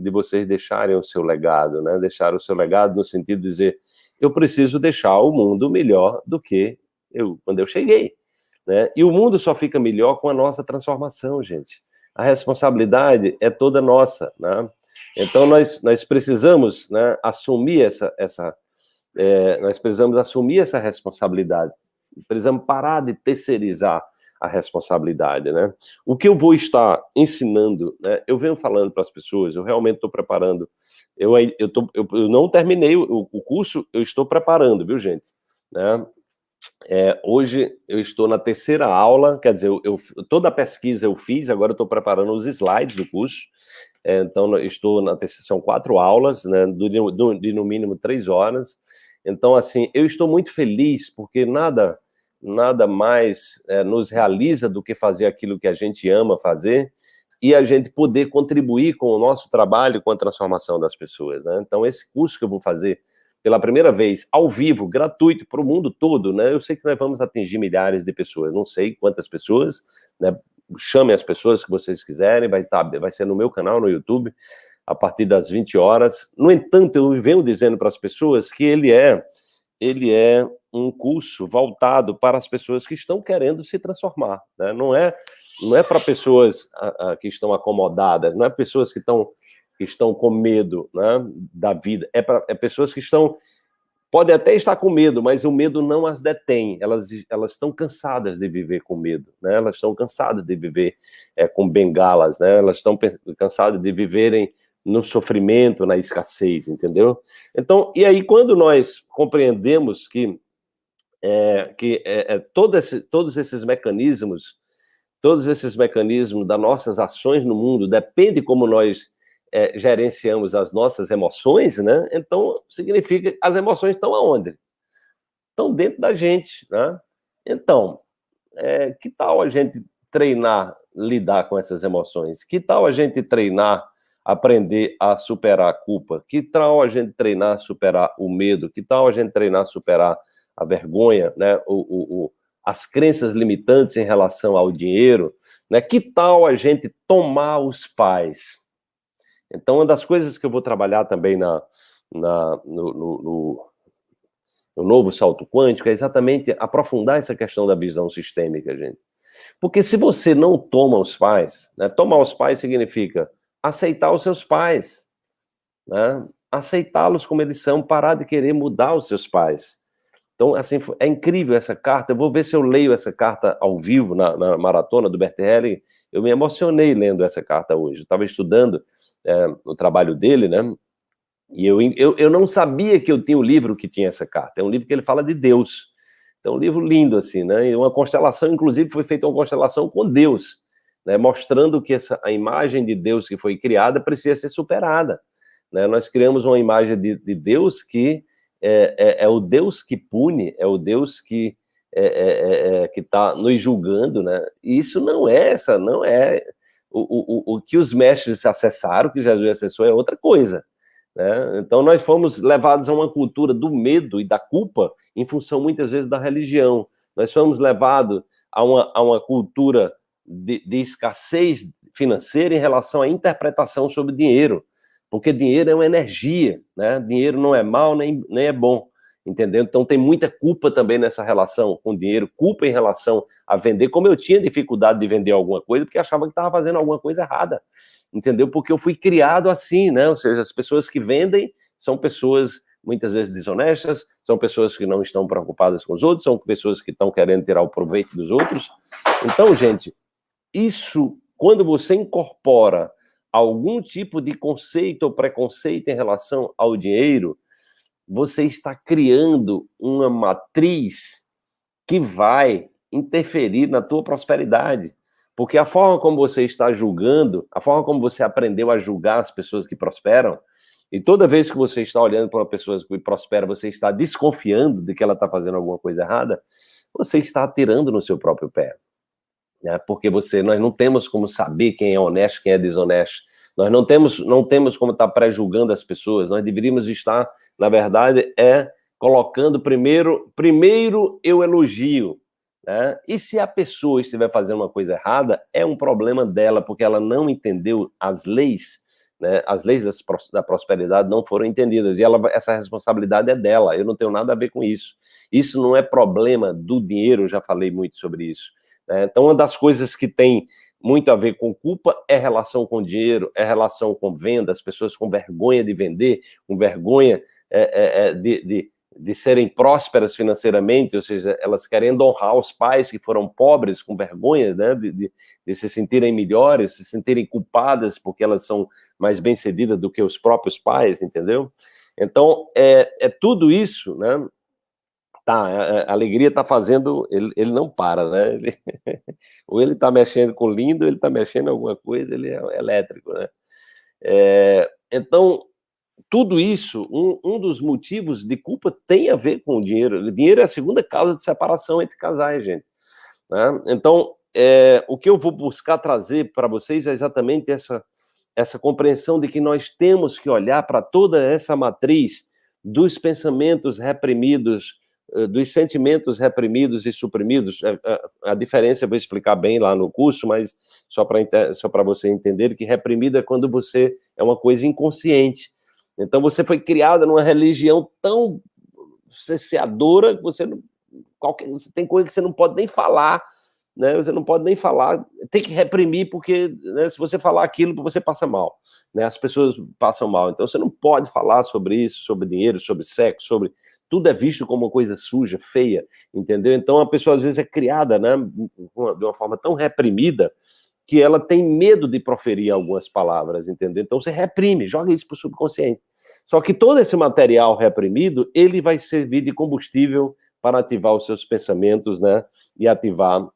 o seu legado, né? Deixar o seu legado no sentido de dizer, eu preciso deixar o mundo melhor do que quando eu cheguei, né? E o mundo só fica melhor com a nossa transformação, gente. A responsabilidade é toda nossa, né? Então, nós precisamos, né, assumir nós precisamos assumir essa responsabilidade. Precisamos parar de terceirizar a responsabilidade, né? O que eu vou estar ensinando, né? Eu venho falando para as pessoas, eu realmente estou preparando. Eu não terminei o curso, eu estou preparando, viu, gente? Né? Hoje eu estou na terceira aula, quer dizer, toda a pesquisa eu fiz, agora eu estou preparando os slides do curso. Então, são 4 aulas, né, de no mínimo 3 horas. Então, assim, eu estou muito feliz, porque nada mais nos realiza do que fazer aquilo que a gente ama fazer e a gente poder contribuir com o nosso trabalho, com a transformação das pessoas, né? Então, esse curso que eu vou fazer pela primeira vez, ao vivo, gratuito, para o mundo todo, né? Eu sei que nós vamos atingir milhares de pessoas, não sei quantas pessoas, né? Chame as pessoas que vocês quiserem, vai ser no meu canal, no YouTube, a partir das 20 horas. No entanto, eu venho dizendo para as pessoas que ele é um curso voltado para as pessoas que estão querendo se transformar, né? Não é para pessoas que estão acomodadas, não é pessoas que estão com medo, né, da vida, é pessoas que podem até estar com medo, mas o medo não as detém, elas estão cansadas de viver com medo, né? Elas estão cansadas de viver com bengalas, né? Elas estão cansadas de viverem no sofrimento, na escassez, entendeu? Então, e aí quando nós compreendemos que todos esses mecanismos das nossas ações no mundo depende como nós gerenciamos as nossas emoções, né? Então, significa que as emoções estão aonde? Estão dentro da gente, né? Então, que tal a gente treinar, lidar com essas emoções? Que tal a gente treinar, aprender a superar a culpa? Que tal a gente treinar, superar o medo? Que tal a gente treinar, superar a vergonha, né? As crenças limitantes em relação ao dinheiro, né? Que tal a gente tomar os pais? Então, uma das coisas que eu vou trabalhar também no novo salto quântico é exatamente aprofundar essa questão da visão sistêmica, gente. Porque se você não toma os pais, né? Tomar os pais significa aceitar os seus pais, né? Aceitá-los como eles são, parar de querer mudar os seus pais. Então, assim, é incrível essa carta. Eu vou ver se eu leio essa carta ao vivo na maratona do Bert Helling. Eu me emocionei lendo essa carta hoje. Eu estava estudando o trabalho dele, né? E eu não sabia que eu tinha o livro que tinha essa carta. É um livro que ele fala de Deus. Então, um livro lindo, assim, né? E uma constelação, inclusive, foi feita uma constelação com Deus, né? Mostrando que a imagem de Deus que foi criada precisa ser superada, né? Nós criamos uma imagem de Deus que é o Deus que pune, é o Deus que está nos julgando, né? E isso não é o que os mestres acessaram, que Jesus acessou, é outra coisa, né? Então nós fomos levados a uma cultura do medo e da culpa em função muitas vezes da religião. Nós fomos levados a uma cultura de escassez financeira em relação à interpretação sobre dinheiro, porque dinheiro é uma energia, né? Dinheiro não é mal nem é bom, entendeu? Então tem muita culpa também nessa relação com dinheiro, culpa em relação a vender, como eu tinha dificuldade de vender alguma coisa, porque achava que estava fazendo alguma coisa errada, entendeu? Porque eu fui criado assim, né? Ou seja, as pessoas que vendem são pessoas muitas vezes desonestas, são pessoas que não estão preocupadas com os outros, são pessoas que estão querendo tirar o proveito dos outros. Então, gente, isso, quando você incorpora algum tipo de conceito ou preconceito em relação ao dinheiro, você está criando uma matriz que vai interferir na tua prosperidade. Porque a forma como você está julgando, a forma como você aprendeu a julgar as pessoas que prosperam, e toda vez que você está olhando para uma pessoa que prospera, você está desconfiando de que ela está fazendo alguma coisa errada, você está atirando no seu próprio pé, né? Porque nós não temos como saber quem é honesto, quem é desonesto. Nós não temos como estar pré-julgando as pessoas. Nós deveríamos estar, na verdade, colocando primeiro eu elogio, né? E se a pessoa estiver fazendo uma coisa errada, é um problema dela, porque ela não entendeu as leis, né? As leis da prosperidade não foram entendidas, e essa responsabilidade é dela. Eu não tenho nada a ver com isso. Isso não é problema do dinheiro, eu já falei muito sobre isso. Então, uma das coisas que tem muito a ver com culpa é relação com dinheiro, é relação com venda, as pessoas com vergonha de vender, com vergonha de serem prósperas financeiramente, ou seja, elas querendo honrar os pais que foram pobres, com vergonha, né, de se sentirem melhores, se sentirem culpadas porque elas são mais bem-sucedidas do que os próprios pais, entendeu? Então, tudo isso, né? Tá, a alegria está fazendo, ele não para, né? Ou ele está mexendo com lindo, ou ele está mexendo em alguma coisa, ele é elétrico, né? Então, tudo isso, um dos motivos de culpa tem a ver com o dinheiro. O dinheiro é a segunda causa de separação entre casais, gente, né? Então, o que eu vou buscar trazer para vocês é exatamente essa compreensão de que nós temos que olhar para toda essa matriz dos pensamentos reprimidos, dos sentimentos reprimidos e suprimidos. A diferença eu vou explicar bem lá no curso, mas só para você entender que reprimido é quando você é uma coisa inconsciente. Então você foi criada numa religião tão cesseadora que você tem coisa que você não pode nem falar, né? Você não pode nem falar, tem que reprimir, porque, né, se você falar aquilo, você passa mal, né? As pessoas passam mal. Então você não pode falar sobre isso, sobre dinheiro, sobre sexo, sobre... Tudo é visto como uma coisa suja, feia, entendeu? Então a pessoa às vezes é criada, né, de uma forma tão reprimida que ela tem medo de proferir algumas palavras, entendeu? Então você reprime, joga isso para o subconsciente. Só que todo esse material reprimido, ele vai servir de combustível para ativar os seus pensamentos, né? E ativar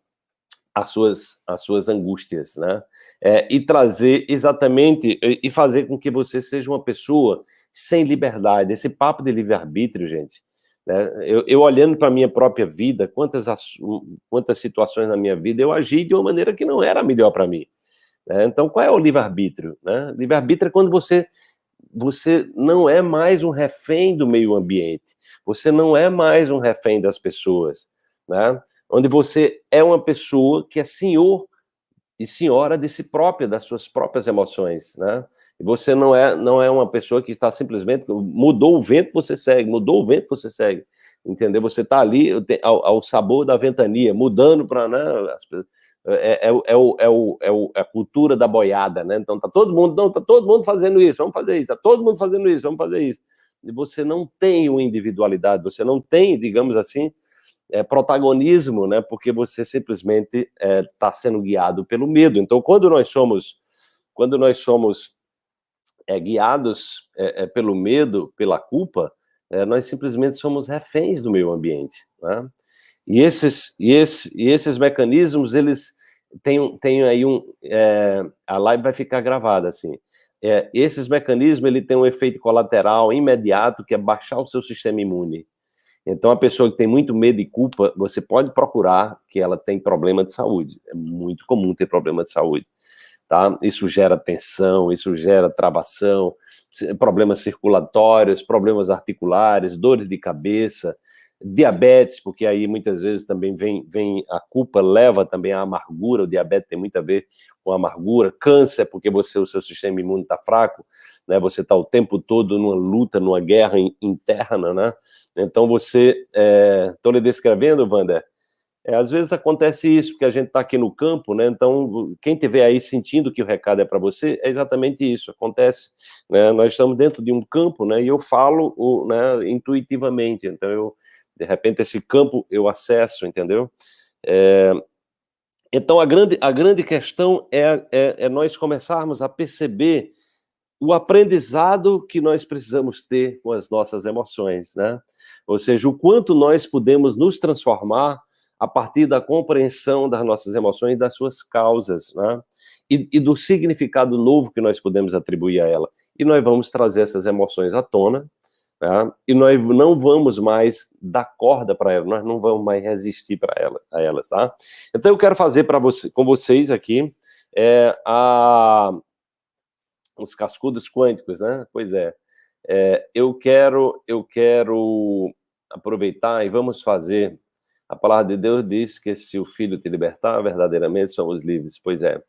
as suas angústias, né? E trazer exatamente, e fazer com que você seja uma pessoa sem liberdade. Esse papo de livre-arbítrio, gente, né? Eu olhando para a minha própria vida, quantas situações na minha vida eu agi de uma maneira que não era melhor para mim, né? Então, qual é o livre-arbítrio, né? Livre-arbítrio é quando você não é mais um refém do meio ambiente, você não é mais um refém das pessoas, né? Onde você é uma pessoa que é senhor e senhora de si própria, das suas próprias emoções, né? E você não é uma pessoa que está simplesmente, mudou o vento, você segue, mudou o vento, você segue, entendeu? Você está ali ao sabor da ventania, mudando para, né, a cultura da boiada, né? Então tá todo mundo fazendo isso, vamos fazer isso, tá todo mundo fazendo isso, vamos fazer isso. E você não tem uma individualidade, você não tem, digamos assim, protagonismo, né? Porque você simplesmente está sendo guiado pelo medo. Então, quando nós somos guiados pelo medo, pela culpa, nós simplesmente somos reféns do meio ambiente, né? E esses mecanismos, eles têm aí a live vai ficar gravada, assim. Esses mecanismos, ele tem um efeito colateral imediato, que é baixar o seu sistema imune. Então, a pessoa que tem muito medo e culpa, você pode procurar que ela tem problema de saúde. É muito comum ter problema de saúde, tá? Isso gera tensão, isso gera travação, problemas circulatórios, problemas articulares, dores de cabeça, diabetes, porque aí muitas vezes também vem a culpa, leva também à amargura. O diabetes tem muito a ver com a amargura. Câncer, porque o seu sistema imune está fraco, né? Você está o tempo todo numa luta, numa guerra interna, né? Então você, estou lhe descrevendo, Wander, às vezes acontece isso, porque a gente está aqui no campo, né? Então, quem estiver aí sentindo que o recado é para você, é exatamente isso, acontece, né? Nós estamos dentro de um campo, né? E eu falo, né, intuitivamente, então de repente, esse campo eu acesso, entendeu? Então, a grande questão é nós começarmos a perceber o aprendizado que nós precisamos ter com as nossas emoções, né? Ou seja, o quanto nós podemos nos transformar a partir da compreensão das nossas emoções e das suas causas, né? E do significado novo que nós podemos atribuir a ela. E nós vamos trazer essas emoções à tona, tá? E nós não vamos mais dar corda para elas, nós não vamos mais resistir a elas, tá? Então eu quero fazer com vocês aqui os cascudos quânticos, né? Pois é. Eu quero aproveitar e vamos fazer. A palavra de Deus diz que se o Filho te libertar, verdadeiramente somos livres. Pois é.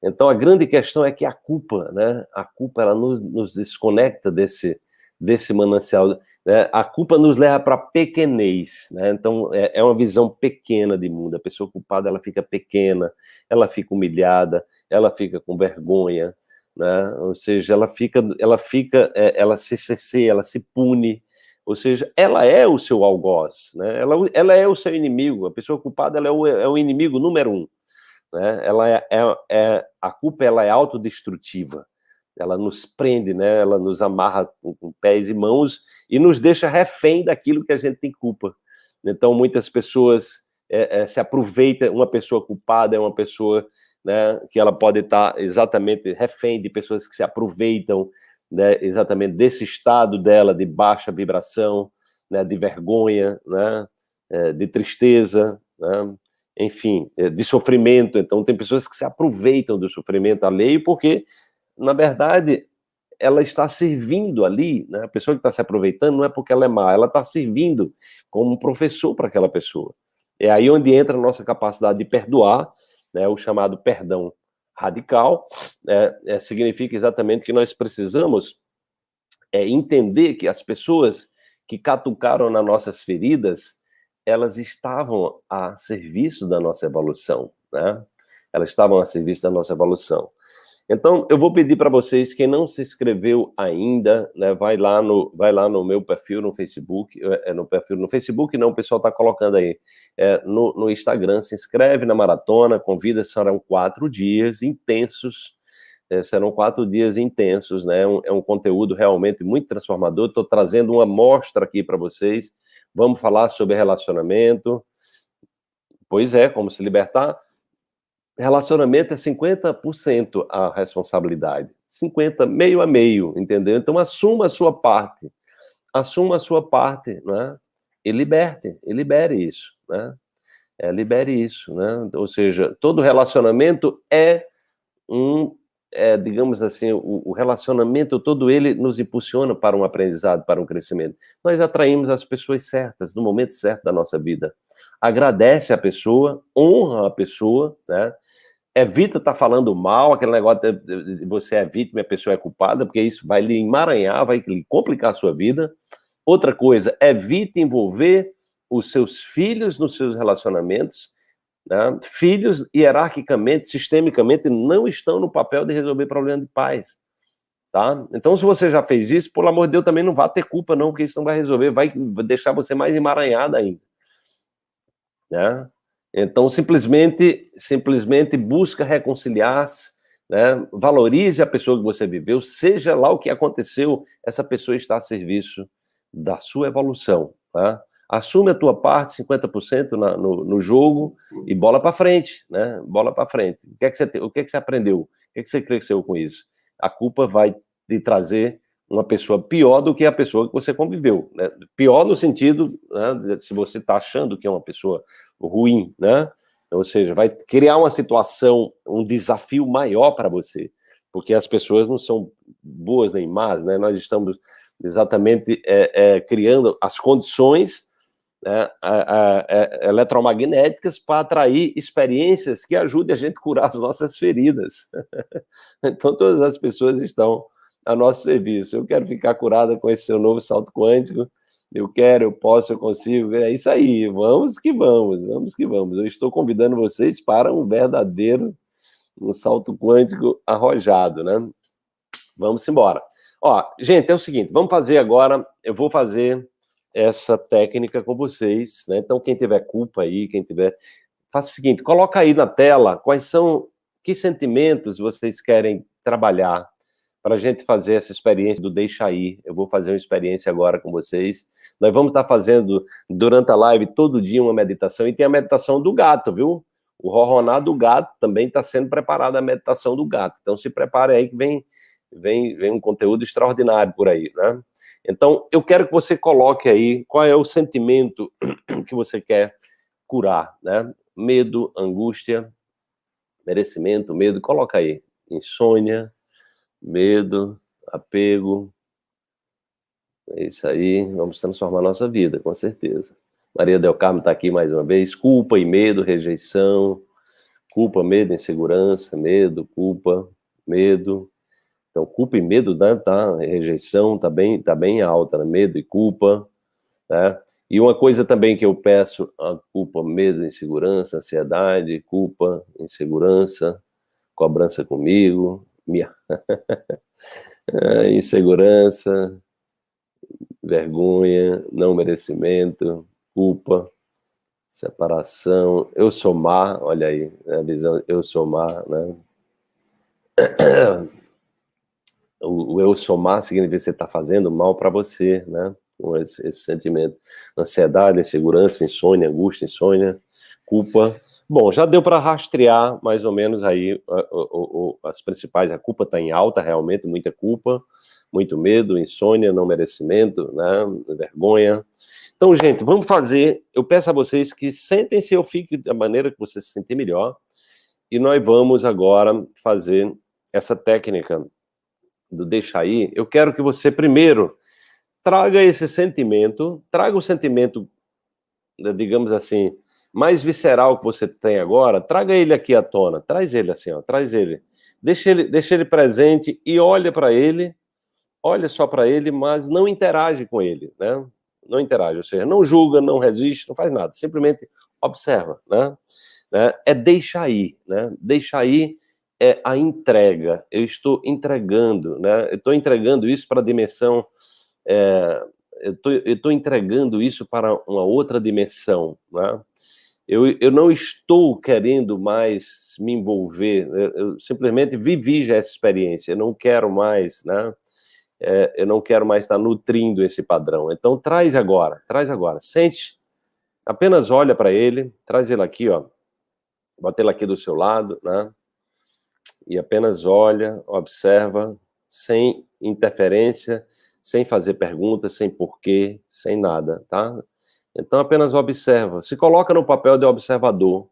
Então a grande questão é que a culpa, né? A culpa, ela nos desconecta desse manancial, né? A culpa nos leva para pequenez, né? Então é uma visão pequena de mundo. A pessoa culpada, ela fica pequena, ela fica humilhada, ela fica com vergonha, né? Ou seja, ela se cerceia, ela se pune. Ou seja, ela é o seu algoz, né? Ela é o seu inimigo. A pessoa culpada, ela é o inimigo número 1, né? A culpa, ela é autodestrutiva. Ela nos prende, né? Ela nos amarra com pés e mãos e nos deixa refém daquilo que a gente tem culpa. Então, muitas pessoas se aproveitam. Uma pessoa culpada é uma pessoa, né, que ela pode estar exatamente refém de pessoas que se aproveitam, né, exatamente desse estado dela de baixa vibração, né, de vergonha, né, de tristeza, né, enfim, de sofrimento. Então, tem pessoas que se aproveitam do sofrimento alheio porque, na verdade, ela está servindo ali, né? A pessoa que está se aproveitando não é porque ela é má, ela está servindo como um professor para aquela pessoa. É aí onde entra a nossa capacidade de perdoar, né? O chamado perdão radical, significa exatamente que nós precisamos entender que as pessoas que catucaram nas nossas feridas, elas estavam a serviço da nossa evolução, né? Elas estavam a serviço da nossa evolução. Então, eu vou pedir para vocês, quem não se inscreveu ainda, né, vai lá no meu perfil no Facebook, no Facebook não, o pessoal está colocando aí, no Instagram, se inscreve na maratona, convida, serão 4 dias intensos, serão 4 dias intensos, né, é um conteúdo realmente muito transformador, estou trazendo uma amostra aqui para vocês, vamos falar sobre relacionamento, pois é, como se libertar. Relacionamento é 50% a responsabilidade, 50, meio a meio, entendeu? Então assuma a sua parte, né? E libere isso, né? Libere isso, né? Ou seja, todo relacionamento digamos assim, o relacionamento todo ele nos impulsiona para um aprendizado, para um crescimento. Nós atraímos as pessoas certas, no momento certo da nossa vida. Agradece a pessoa, honra a pessoa, né? Evita estar falando mal, aquele negócio de você é vítima e a pessoa é culpada, porque isso vai lhe emaranhar, vai lhe complicar a sua vida. Outra coisa, evite envolver os seus filhos nos seus relacionamentos, né? Filhos, hierarquicamente, sistemicamente, não estão no papel de resolver problemas de pais, tá? Então, se você já fez isso, pelo amor de Deus, também não vá ter culpa, não, porque isso não vai resolver, vai deixar você mais emaranhada ainda, né? Então, simplesmente busca reconciliar-se, né? Valorize a pessoa que você viveu, seja lá o que aconteceu, essa pessoa está a serviço da sua evolução, tá? Assume a tua parte, 50% no jogo, e bola para frente, né? Bola para frente. O que é que você aprendeu? O que é que você cresceu com isso? A culpa vai te trazer uma pessoa pior do que a pessoa que você conviveu, né? Pior no sentido, né, se você está achando que é uma pessoa ruim, né? Ou seja, vai criar uma situação, um desafio maior para você, porque as pessoas não são boas nem más, né? Nós estamos exatamente criando as condições, né, eletromagnéticas para atrair experiências que ajudem a gente a curar as nossas feridas. Então, todas as pessoas estão a nosso serviço. Eu quero ficar curada com esse seu novo salto quântico. Eu quero, eu posso, eu consigo. É isso aí. Vamos que vamos, vamos que vamos. Eu estou convidando vocês para um salto quântico arrojado, né? Vamos embora. Ó, gente, é o seguinte, vamos fazer agora, eu vou fazer essa técnica com vocês, né? Então, quem tiver culpa aí, faça o seguinte, coloca aí na tela que sentimentos vocês querem trabalhar para a gente fazer essa experiência do deixa ir. Eu vou fazer uma experiência agora com vocês. Nós vamos estar fazendo, durante a live, todo dia uma meditação, e tem a meditação do gato, viu? O ronronar do gato também está sendo preparada a meditação do gato. Então, se prepare aí que vem um conteúdo extraordinário por aí, né? Então, eu quero que você coloque aí qual é o sentimento que você quer curar, né? Medo, angústia, merecimento, medo, coloca aí. Insônia, medo, apego, é isso aí, vamos transformar a nossa vida, com certeza. Maria Del Carmo está aqui mais uma vez, culpa e medo, rejeição, culpa, medo, insegurança, medo, culpa, medo. Então, culpa e medo, né, tá, rejeição tá bem alta, né? Medo e culpa, né? E uma coisa também que eu peço, a culpa, medo, insegurança, ansiedade, culpa, insegurança, cobrança comigo, insegurança, vergonha, não merecimento, culpa, separação, eu sou má, olha aí, a visão, eu sou má, né? O eu sou má significa que você está fazendo mal para você, né? Com esse sentimento, ansiedade, insegurança, insônia, angústia, culpa. Bom, já deu para rastrear mais ou menos aí as principais. A culpa está em alta, realmente, muita culpa, muito medo, insônia, não merecimento, né? Vergonha. Então, gente, vamos fazer. Eu peço a vocês que sentem-se ou fiquem da maneira que você se sentir melhor. E nós vamos agora fazer essa técnica do deixa aí, eu quero que você primeiro traga esse sentimento, traga o sentimento, digamos assim, mais visceral que você tem agora, traga ele aqui à tona, traz ele assim, ó, traz ele. Deixa ele presente e olha para ele, olha só para ele, mas não interage com ele, né? Não interage, ou seja, não julga, não resiste, não faz nada, simplesmente observa, né? É deixa aí, né? Deixa aí é a entrega. Eu estou entregando, né? Eu estou entregando isso para a dimensão, eu estou entregando isso para uma outra dimensão, né? Eu não estou querendo mais me envolver, eu simplesmente vivi já essa experiência, eu não quero mais, né? Eu não quero mais estar nutrindo esse padrão. Então, traz agora, sente, apenas olha para ele, traz ele aqui, ó, bota ele aqui do seu lado, né? E apenas olha, observa, sem interferência, sem fazer perguntas, sem porquê, sem nada, tá? Então, apenas observa, se coloca no papel de observador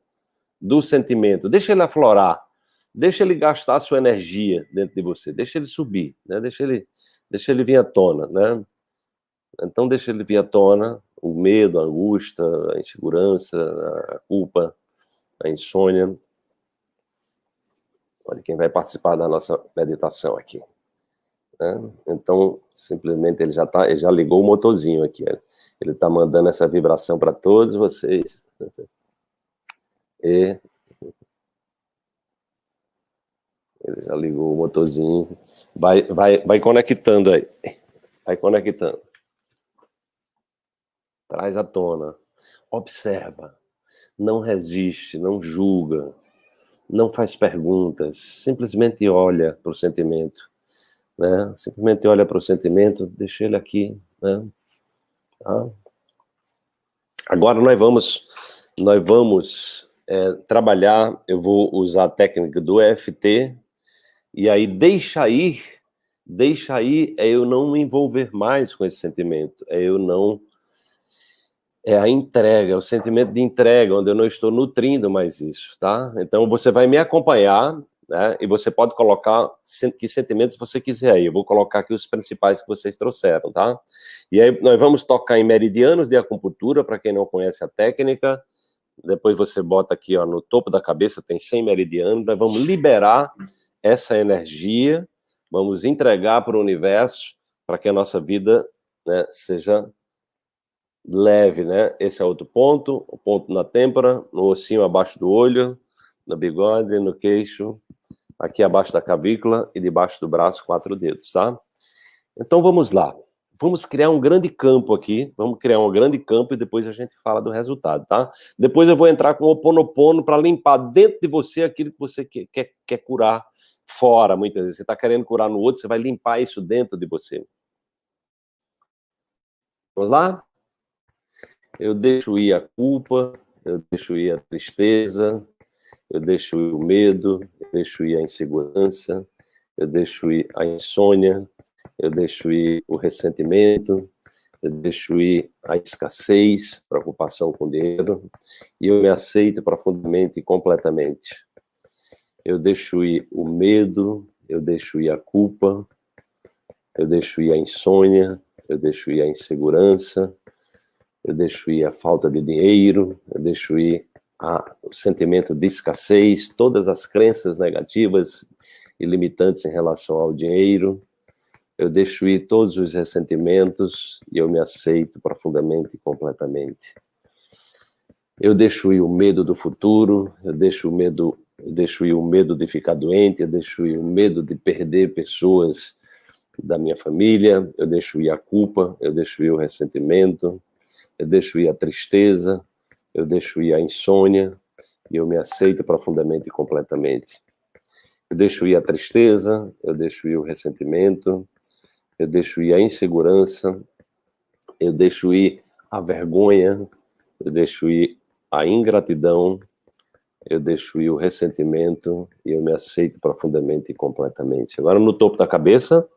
do sentimento, deixa ele aflorar, deixa ele gastar a sua energia dentro de você, deixa ele subir, né? Deixa ele vir à tona, né? Então, deixa ele vir à tona, o medo, a angústia, a insegurança, a culpa, a insônia. Olha quem vai participar da nossa meditação aqui, né? Então, simplesmente ele já ligou o motorzinho aqui, né? Ele está mandando essa vibração para todos vocês. E ele já ligou o motorzinho. Vai conectando aí. Vai conectando. Traz à tona. Observa. Não resiste, não julga. Não faz perguntas. Simplesmente olha para o sentimento, né? Simplesmente olha para o sentimento, deixa ele aqui, né? Tá? Agora nós vamos trabalhar, eu vou usar a técnica do EFT, e aí deixa ir é eu não me envolver mais com esse sentimento, é a entrega, é o sentimento de entrega, onde eu não estou nutrindo mais isso, tá? Então você vai me acompanhar, né? E você pode colocar que sentimentos você quiser aí. Eu vou colocar aqui os principais que vocês trouxeram, tá? E aí nós vamos tocar em meridianos de acupuntura, para quem não conhece a técnica. Depois você bota aqui, ó, no topo da cabeça, tem 100 meridianos. Nós vamos liberar essa energia, vamos entregar para o universo, para que a nossa vida, né, seja leve, né? Esse é outro ponto, o ponto na têmpora, no ossinho abaixo do olho, no bigode, no queixo, aqui abaixo da clavícula e debaixo do braço, 4 dedos, tá? Então vamos lá. Vamos criar um grande campo aqui, vamos criar um grande campo e depois a gente fala do resultado, tá? Depois eu vou entrar com o Ho'oponopono para limpar dentro de você aquilo que você quer curar fora, muitas vezes. Você está querendo curar no outro, você vai limpar isso dentro de você. Vamos lá? Eu deixo ir a culpa, eu deixo ir a tristeza, eu deixo ir o medo, eu deixo ir a insegurança, eu deixo ir a insônia, eu deixo ir o ressentimento, eu deixo ir a escassez, preocupação com dinheiro, e eu me aceito profundamente e completamente. Eu deixo ir o medo, eu deixo ir a culpa, eu deixo ir a insônia, eu deixo ir a insegurança, eu deixo ir a falta de dinheiro, eu deixo ir o sentimento de escassez, todas as crenças negativas e limitantes em relação ao dinheiro. Eu deixo ir todos os ressentimentos e eu me aceito profundamente e completamente. Eu deixo ir o medo do futuro, eu deixo ir o medo de ficar doente, eu deixo ir o medo de perder pessoas da minha família, eu deixo ir a culpa, eu deixo ir o ressentimento, eu deixo ir a tristeza, eu deixo ir a insônia e eu me aceito profundamente e completamente. Eu deixo ir a tristeza, eu deixo ir o ressentimento, eu deixo ir a insegurança, eu deixo ir a vergonha, eu deixo ir a ingratidão, eu deixo ir o ressentimento e eu me aceito profundamente e completamente. Agora no topo da cabeça,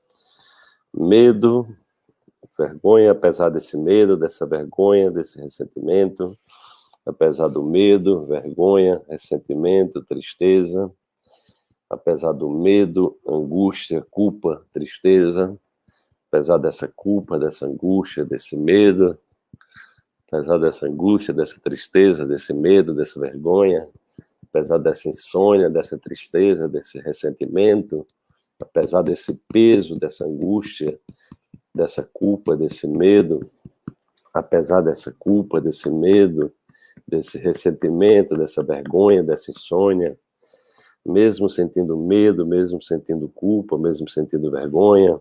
medo, vergonha, apesar desse medo, dessa vergonha, desse ressentimento, apesar do medo, vergonha, ressentimento, tristeza, apesar do medo, angústia, culpa, tristeza, apesar dessa culpa, dessa angústia, desse medo, apesar dessa angústia, dessa tristeza, desse medo, dessa vergonha, apesar dessa insônia, dessa tristeza, desse ressentimento, apesar desse peso, dessa angústia, dessa culpa, desse medo, apesar dessa culpa, desse medo, desse ressentimento, dessa vergonha, dessa insônia, mesmo sentindo medo, mesmo sentindo culpa, mesmo sentindo vergonha,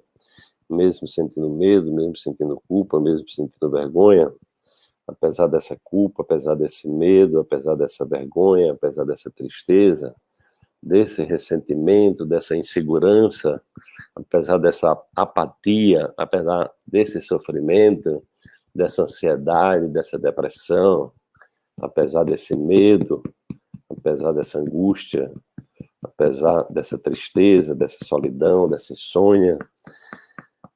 mesmo sentindo medo, mesmo sentindo culpa, mesmo sentindo vergonha, apesar dessa culpa, apesar desse medo, apesar dessa vergonha, apesar dessa tristeza, desse ressentimento, dessa insegurança, apesar dessa apatia, apesar desse sofrimento, dessa ansiedade, dessa depressão, apesar desse medo, apesar dessa angústia, apesar dessa tristeza, dessa solidão, dessa insônia,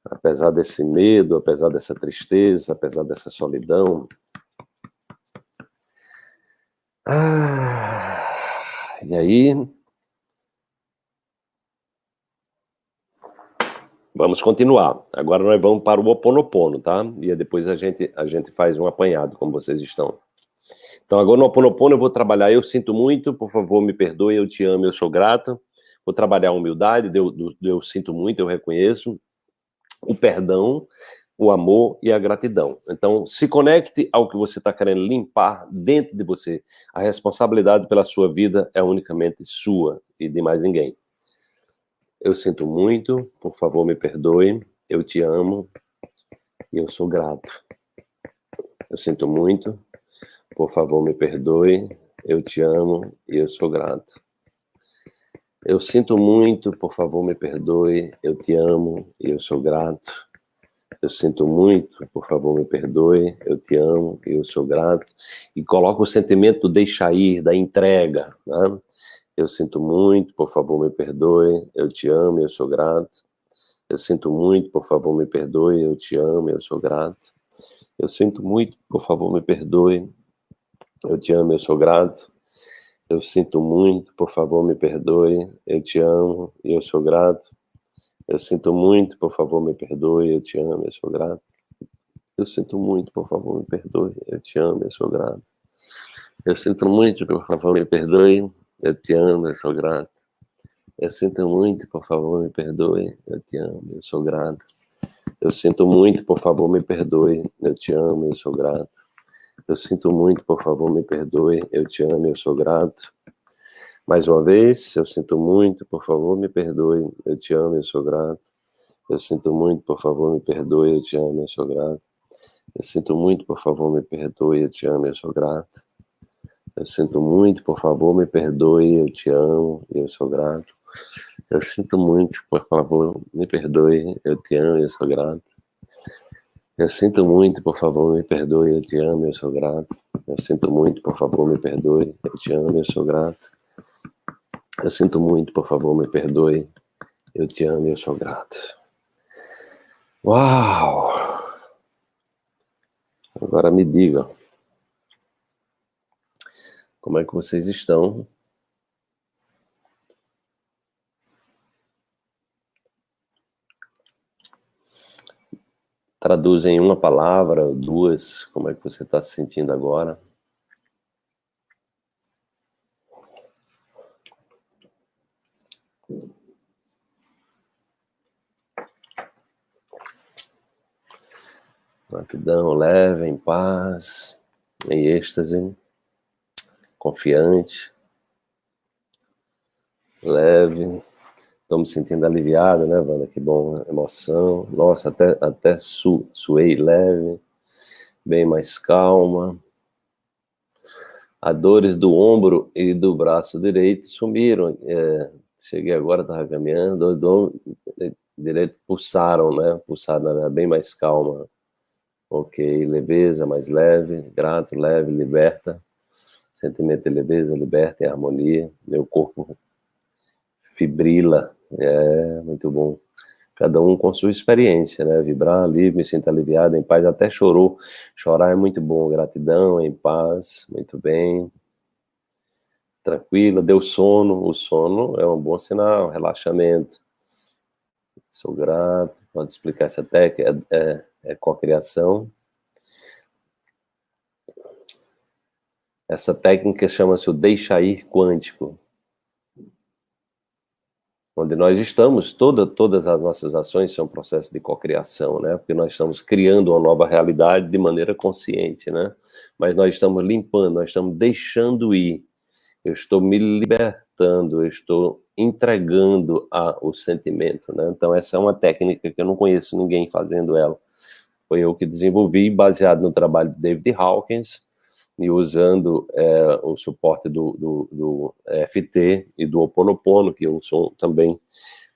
apesar desse medo, apesar dessa tristeza, apesar dessa solidão. E aí, vamos continuar. Agora nós vamos para o Ho Oponopono, tá? E depois a gente faz um apanhado, como vocês estão. Então, agora no Ho Oponopono eu vou trabalhar, eu sinto muito, por favor, me perdoe, eu te amo, eu sou grato. Vou trabalhar a humildade, eu sinto muito, eu reconheço. O perdão, o amor e a gratidão. Então, se conecte ao que você está querendo limpar dentro de você. A responsabilidade pela sua vida é unicamente sua e de mais ninguém. Eu sinto muito, por favor, me perdoe, eu te amo e eu sou grato. Eu sinto muito, por favor, me perdoe, eu te amo e eu sou grato. Eu sinto muito, por favor, me perdoe, eu te amo e eu sou grato. Eu sinto muito, por favor, me perdoe, eu te amo e eu sou grato. E coloca o sentimento do deixar ir, da entrega, né? Eu sinto muito, por favor, me perdoe, eu te amo e eu sou grato. Eu sinto muito, por favor, me perdoe, eu te amo e eu sou grato. Eu sinto muito, por favor, me perdoe, eu te amo e eu sou grato. Eu sinto muito, por favor, me perdoe, eu te amo e eu sou grato. Eu sinto muito, por favor, me perdoe, eu te amo, eu sou grato. Eu sinto muito, por favor, me perdoe, eu te amo, eu sou grato. Eu sinto muito, por favor, me perdoe, eu te amo, eu sou grato. Eu sinto muito, por favor, me perdoe, eu te amo, eu sou grato. Eu sinto muito, por favor, me perdoe, eu te amo, eu sou grato. Eu sinto muito, por favor, me perdoe, eu te amo, eu sou grato. Mais uma vez, eu sinto muito, por favor, me perdoe, eu te amo, eu sou grato. Eu sinto muito, por favor, me perdoe, eu te amo, eu sou grato. Eu sinto muito, por favor, me perdoe, eu te amo, eu sou grato. Eu sinto muito, por favor, me perdoe, eu te amo, eu sou grato. Eu sinto muito, por favor, me perdoe, eu te amo, eu sou grato. Eu sinto muito, por favor, me perdoe, eu te amo, eu sou grato. Eu sinto muito, por favor, me perdoe, eu te amo, eu sou grato. Eu sinto muito, por favor, me perdoe, eu te amo, eu sou grato. Uau! Agora me diga, como é que vocês estão? Traduz em uma palavra, duas, como é que você está se sentindo agora? Rapidão, leve, em paz, em êxtase, confiante, leve. Estou me sentindo aliviado, né, Wanda? Que bom, emoção. Nossa, até suei leve, bem mais calma. As dores do ombro e do braço direito sumiram. Cheguei agora, estava caminhando, do ombro direito pulsaram, né? Pulsaram, bem mais calma. Ok, leveza, mais leve, grato, leve, liberta. Sentimento de leveza, liberta, em harmonia. Meu corpo fibrila. Muito bom. Cada um com sua experiência, né? Vibrar, livre, me sinto aliviado, em paz. Até chorou. Chorar é muito bom. Gratidão, em paz, muito bem. Tranquila, deu sono. O sono é um bom sinal, relaxamento. Sou grato. Pode explicar essa técnica? É cocriação. Essa técnica chama-se o deixa-ir quântico, onde nós estamos, todas as nossas ações são um processo de cocriação, né? Porque nós estamos criando uma nova realidade de maneira consciente, né? Mas nós estamos limpando, nós estamos deixando ir. Eu estou me libertando, eu estou entregando o sentimento, né? Então essa é uma técnica que eu não conheço ninguém fazendo ela. Foi eu que desenvolvi, baseado no trabalho de David Hawkins, e usando o suporte do FT e do Ho Oponopono, que eu sou também,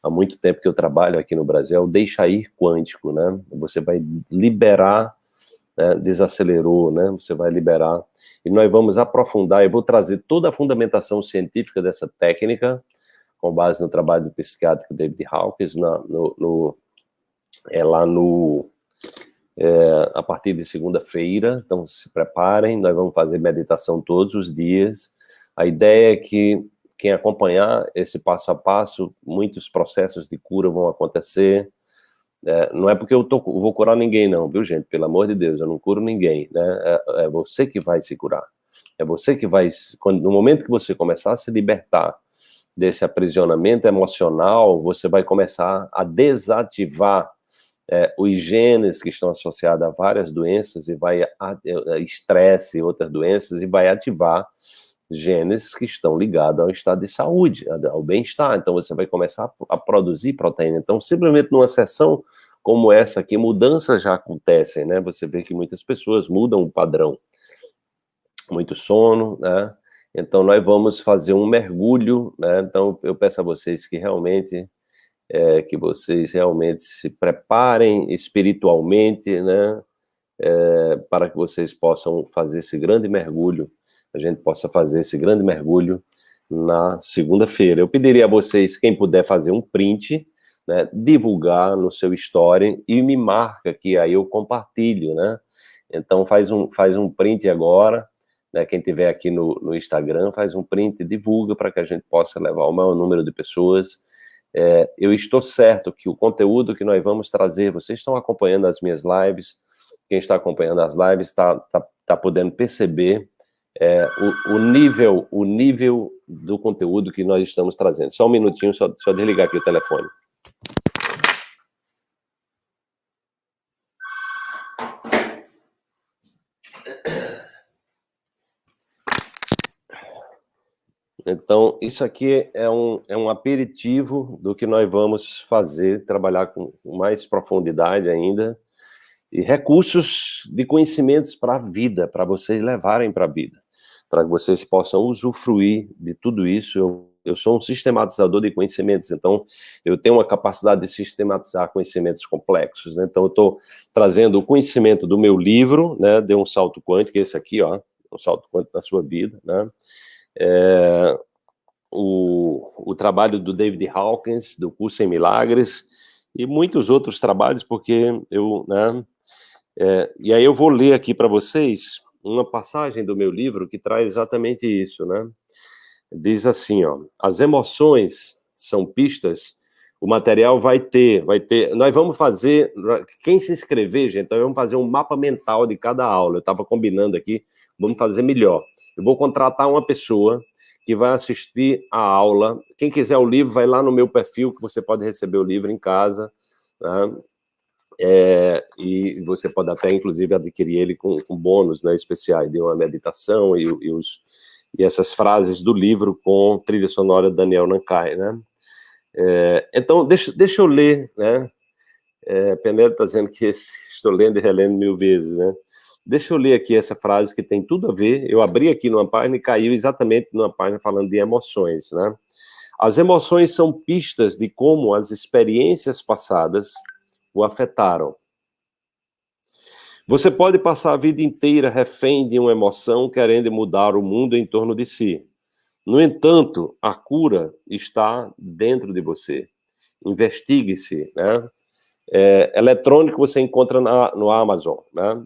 há muito tempo que eu trabalho aqui no Brasil, é o deixa-ir quântico, né? Você vai liberar, né? Desacelerou, né? Você vai liberar. E nós vamos aprofundar, eu vou trazer toda a fundamentação científica dessa técnica, com base no trabalho do psiquiátrico David Hawkins, a partir de segunda-feira. Então se preparem, nós vamos fazer meditação todos os dias. A ideia é que quem acompanhar esse passo a passo, muitos processos de cura vão acontecer. Não é porque eu vou curar ninguém não, viu gente? Pelo amor de Deus, eu não curo ninguém, né? É você que vai se curar. É você que vai, no momento que você começar a se libertar desse aprisionamento emocional, você vai começar a desativar os genes que estão associados a várias doenças, e vai estresse e outras doenças, e vai ativar genes que estão ligados ao estado de saúde, ao bem-estar. Então você vai começar a produzir proteína. Então simplesmente numa sessão como essa aqui, mudanças já acontecem, né? Você vê que muitas pessoas mudam o padrão. Muito sono, né? Então nós vamos fazer um mergulho, né? Então eu peço a vocês que realmente vocês realmente se preparem espiritualmente, né, para que vocês possam fazer esse grande mergulho, a gente possa fazer esse grande mergulho na segunda-feira. Eu pediria a vocês, quem puder fazer um print, né, divulgar no seu story e me marca, que aí eu compartilho, né? Então faz um print agora, né, quem tiver aqui no Instagram, faz um print e divulga para que a gente possa levar o maior número de pessoas. Eu estou certo que o conteúdo que nós vamos trazer, vocês estão acompanhando as minhas lives, quem está acompanhando as lives está podendo perceber o nível do conteúdo que nós estamos trazendo. Só um minutinho, só desligar aqui o telefone. Então, isso aqui é um aperitivo do que nós vamos fazer, trabalhar com mais profundidade ainda, e recursos de conhecimentos para a vida, para vocês levarem para a vida, para que vocês possam usufruir de tudo isso. Eu sou um sistematizador de conhecimentos, então eu tenho uma capacidade de sistematizar conhecimentos complexos, né? Então eu estou trazendo o conhecimento do meu livro, né, Dê um Salto Quântico, esse aqui, ó, Um Salto Quântico na Sua Vida, né? O trabalho do David Hawkins, do Curso em Milagres, e muitos outros trabalhos, porque eu, né, e aí eu vou ler aqui para vocês uma passagem do meu livro que traz exatamente isso, né? Diz assim, ó: as emoções são pistas, o material vai ter, nós vamos fazer, quem se inscrever, gente, nós vamos fazer um mapa mental de cada aula. Eu estava combinando aqui, vamos fazer melhor. Eu vou contratar uma pessoa que vai assistir a aula. Quem quiser o livro, vai lá no meu perfil, que você pode receber o livro em casa, né? E você pode até, inclusive, adquirir ele com bônus, né, especiais, de uma meditação e essas frases do livro com trilha sonora de Daniel Nankai, né? Então, deixa eu ler, né? Penélope está dizendo que estou lendo e relendo 1000 vezes, né? Deixa eu ler aqui essa frase que tem tudo a ver. Eu abri aqui numa página e caiu exatamente numa página falando de emoções, né? As emoções são pistas de como as experiências passadas o afetaram. Você pode passar a vida inteira refém de uma emoção, querendo mudar o mundo em torno de si. No entanto, a cura está dentro de você. Investigue-se, né? Eletrônico você encontra no Amazon, né?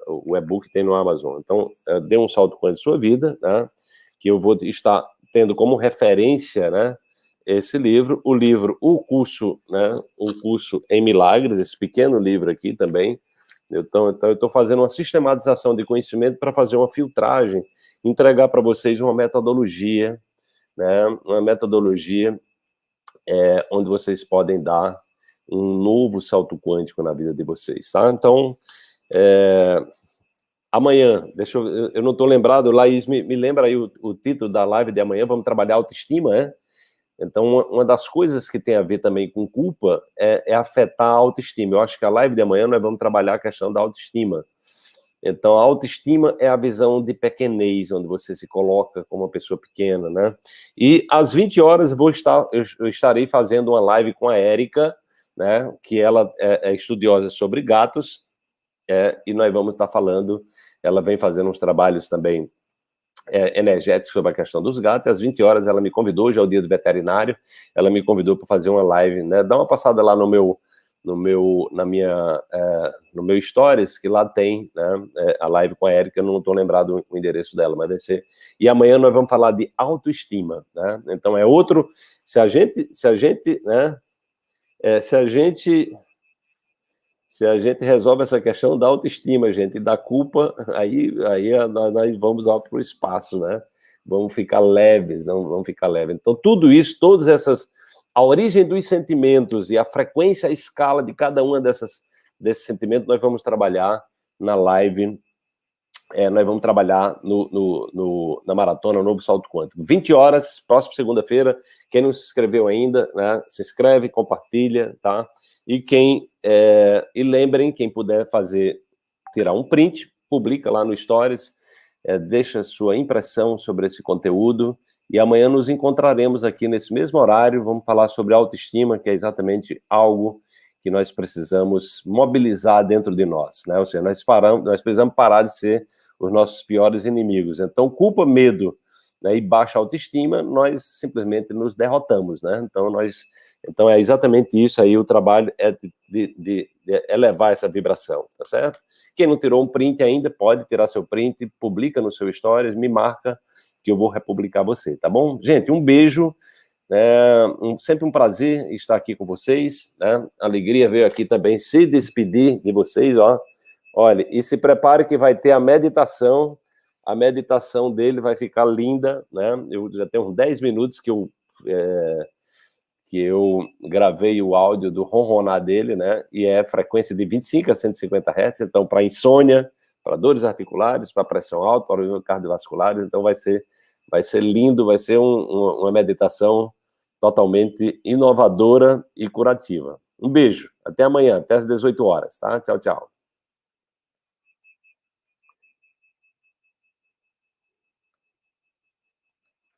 O e-book tem no Amazon. Então, dê um salto quântico em sua vida, né? Que eu vou estar tendo como referência, né, esse livro, o curso, né, o curso em Milagres, esse pequeno livro aqui também. Então eu estou fazendo uma sistematização de conhecimento para fazer uma filtragem, entregar para vocês uma metodologia, né, onde vocês podem dar um novo salto quântico na vida de vocês, tá? Então, amanhã, eu não estou lembrado, Laís, me lembra aí o título da live de amanhã, vamos trabalhar autoestima, né? Então, uma das coisas que tem a ver também com culpa é afetar a autoestima. Eu acho que a live de amanhã nós vamos trabalhar a questão da autoestima. Então, a autoestima é a visão de pequenez, onde você se coloca como uma pessoa pequena, né? E às 20 horas eu estarei fazendo uma live com a Érica, né? Que ela é estudiosa sobre gatos, e nós vamos estar falando, ela vem fazendo uns trabalhos também energéticos sobre a questão dos gatos, e às 20 horas ela me convidou, hoje é o dia do veterinário, ela me convidou para fazer uma live, né? Dá uma passada lá no meu stories, que lá tem, né, a live com a Érica, eu não estou lembrado o endereço dela, mas deve ser. E amanhã nós vamos falar de autoestima, né? Então é outro, se a gente resolve essa questão da autoestima, gente, e da culpa, aí nós vamos lá para o espaço, né? Vamos ficar leves, não vamos ficar leves. Então, tudo isso, a origem dos sentimentos e a frequência, a escala de cada uma desses sentimentos, nós vamos trabalhar na live, nós vamos trabalhar na Maratona Novo Salto Quântico. 20 horas, próxima segunda-feira. Quem não se inscreveu ainda, né, se inscreve, compartilha, tá? E lembrem, quem puder tirar um print, publica lá no Stories, deixa sua impressão sobre esse conteúdo, e amanhã nos encontraremos aqui nesse mesmo horário, vamos falar sobre autoestima, que é exatamente algo que nós precisamos mobilizar dentro de nós, né? Ou seja, nós precisamos parar de ser os nossos piores inimigos. Então, culpa, medo, né, e baixa autoestima, nós simplesmente nos derrotamos, né? Então é exatamente isso aí, o trabalho é de elevar essa vibração, tá certo? Quem não tirou um print ainda, pode tirar seu print, publica no seu Stories, me marca, que eu vou republicar você, tá bom? Gente, um beijo, sempre um prazer estar aqui com vocês, né? Alegria veio aqui também se despedir de vocês, ó. Olha, e se prepare que vai ter a meditação dele vai ficar linda, né? Eu já tenho uns 10 minutos que eu gravei o áudio do ronronar dele, né? E é frequência de 25 a 150 Hz, então para insônia, para dores articulares, para pressão alta, para problemas cardiovasculares, então vai ser lindo, vai ser uma meditação totalmente inovadora e curativa. Um beijo, até amanhã, até às 18 horas, tá? Tchau, tchau.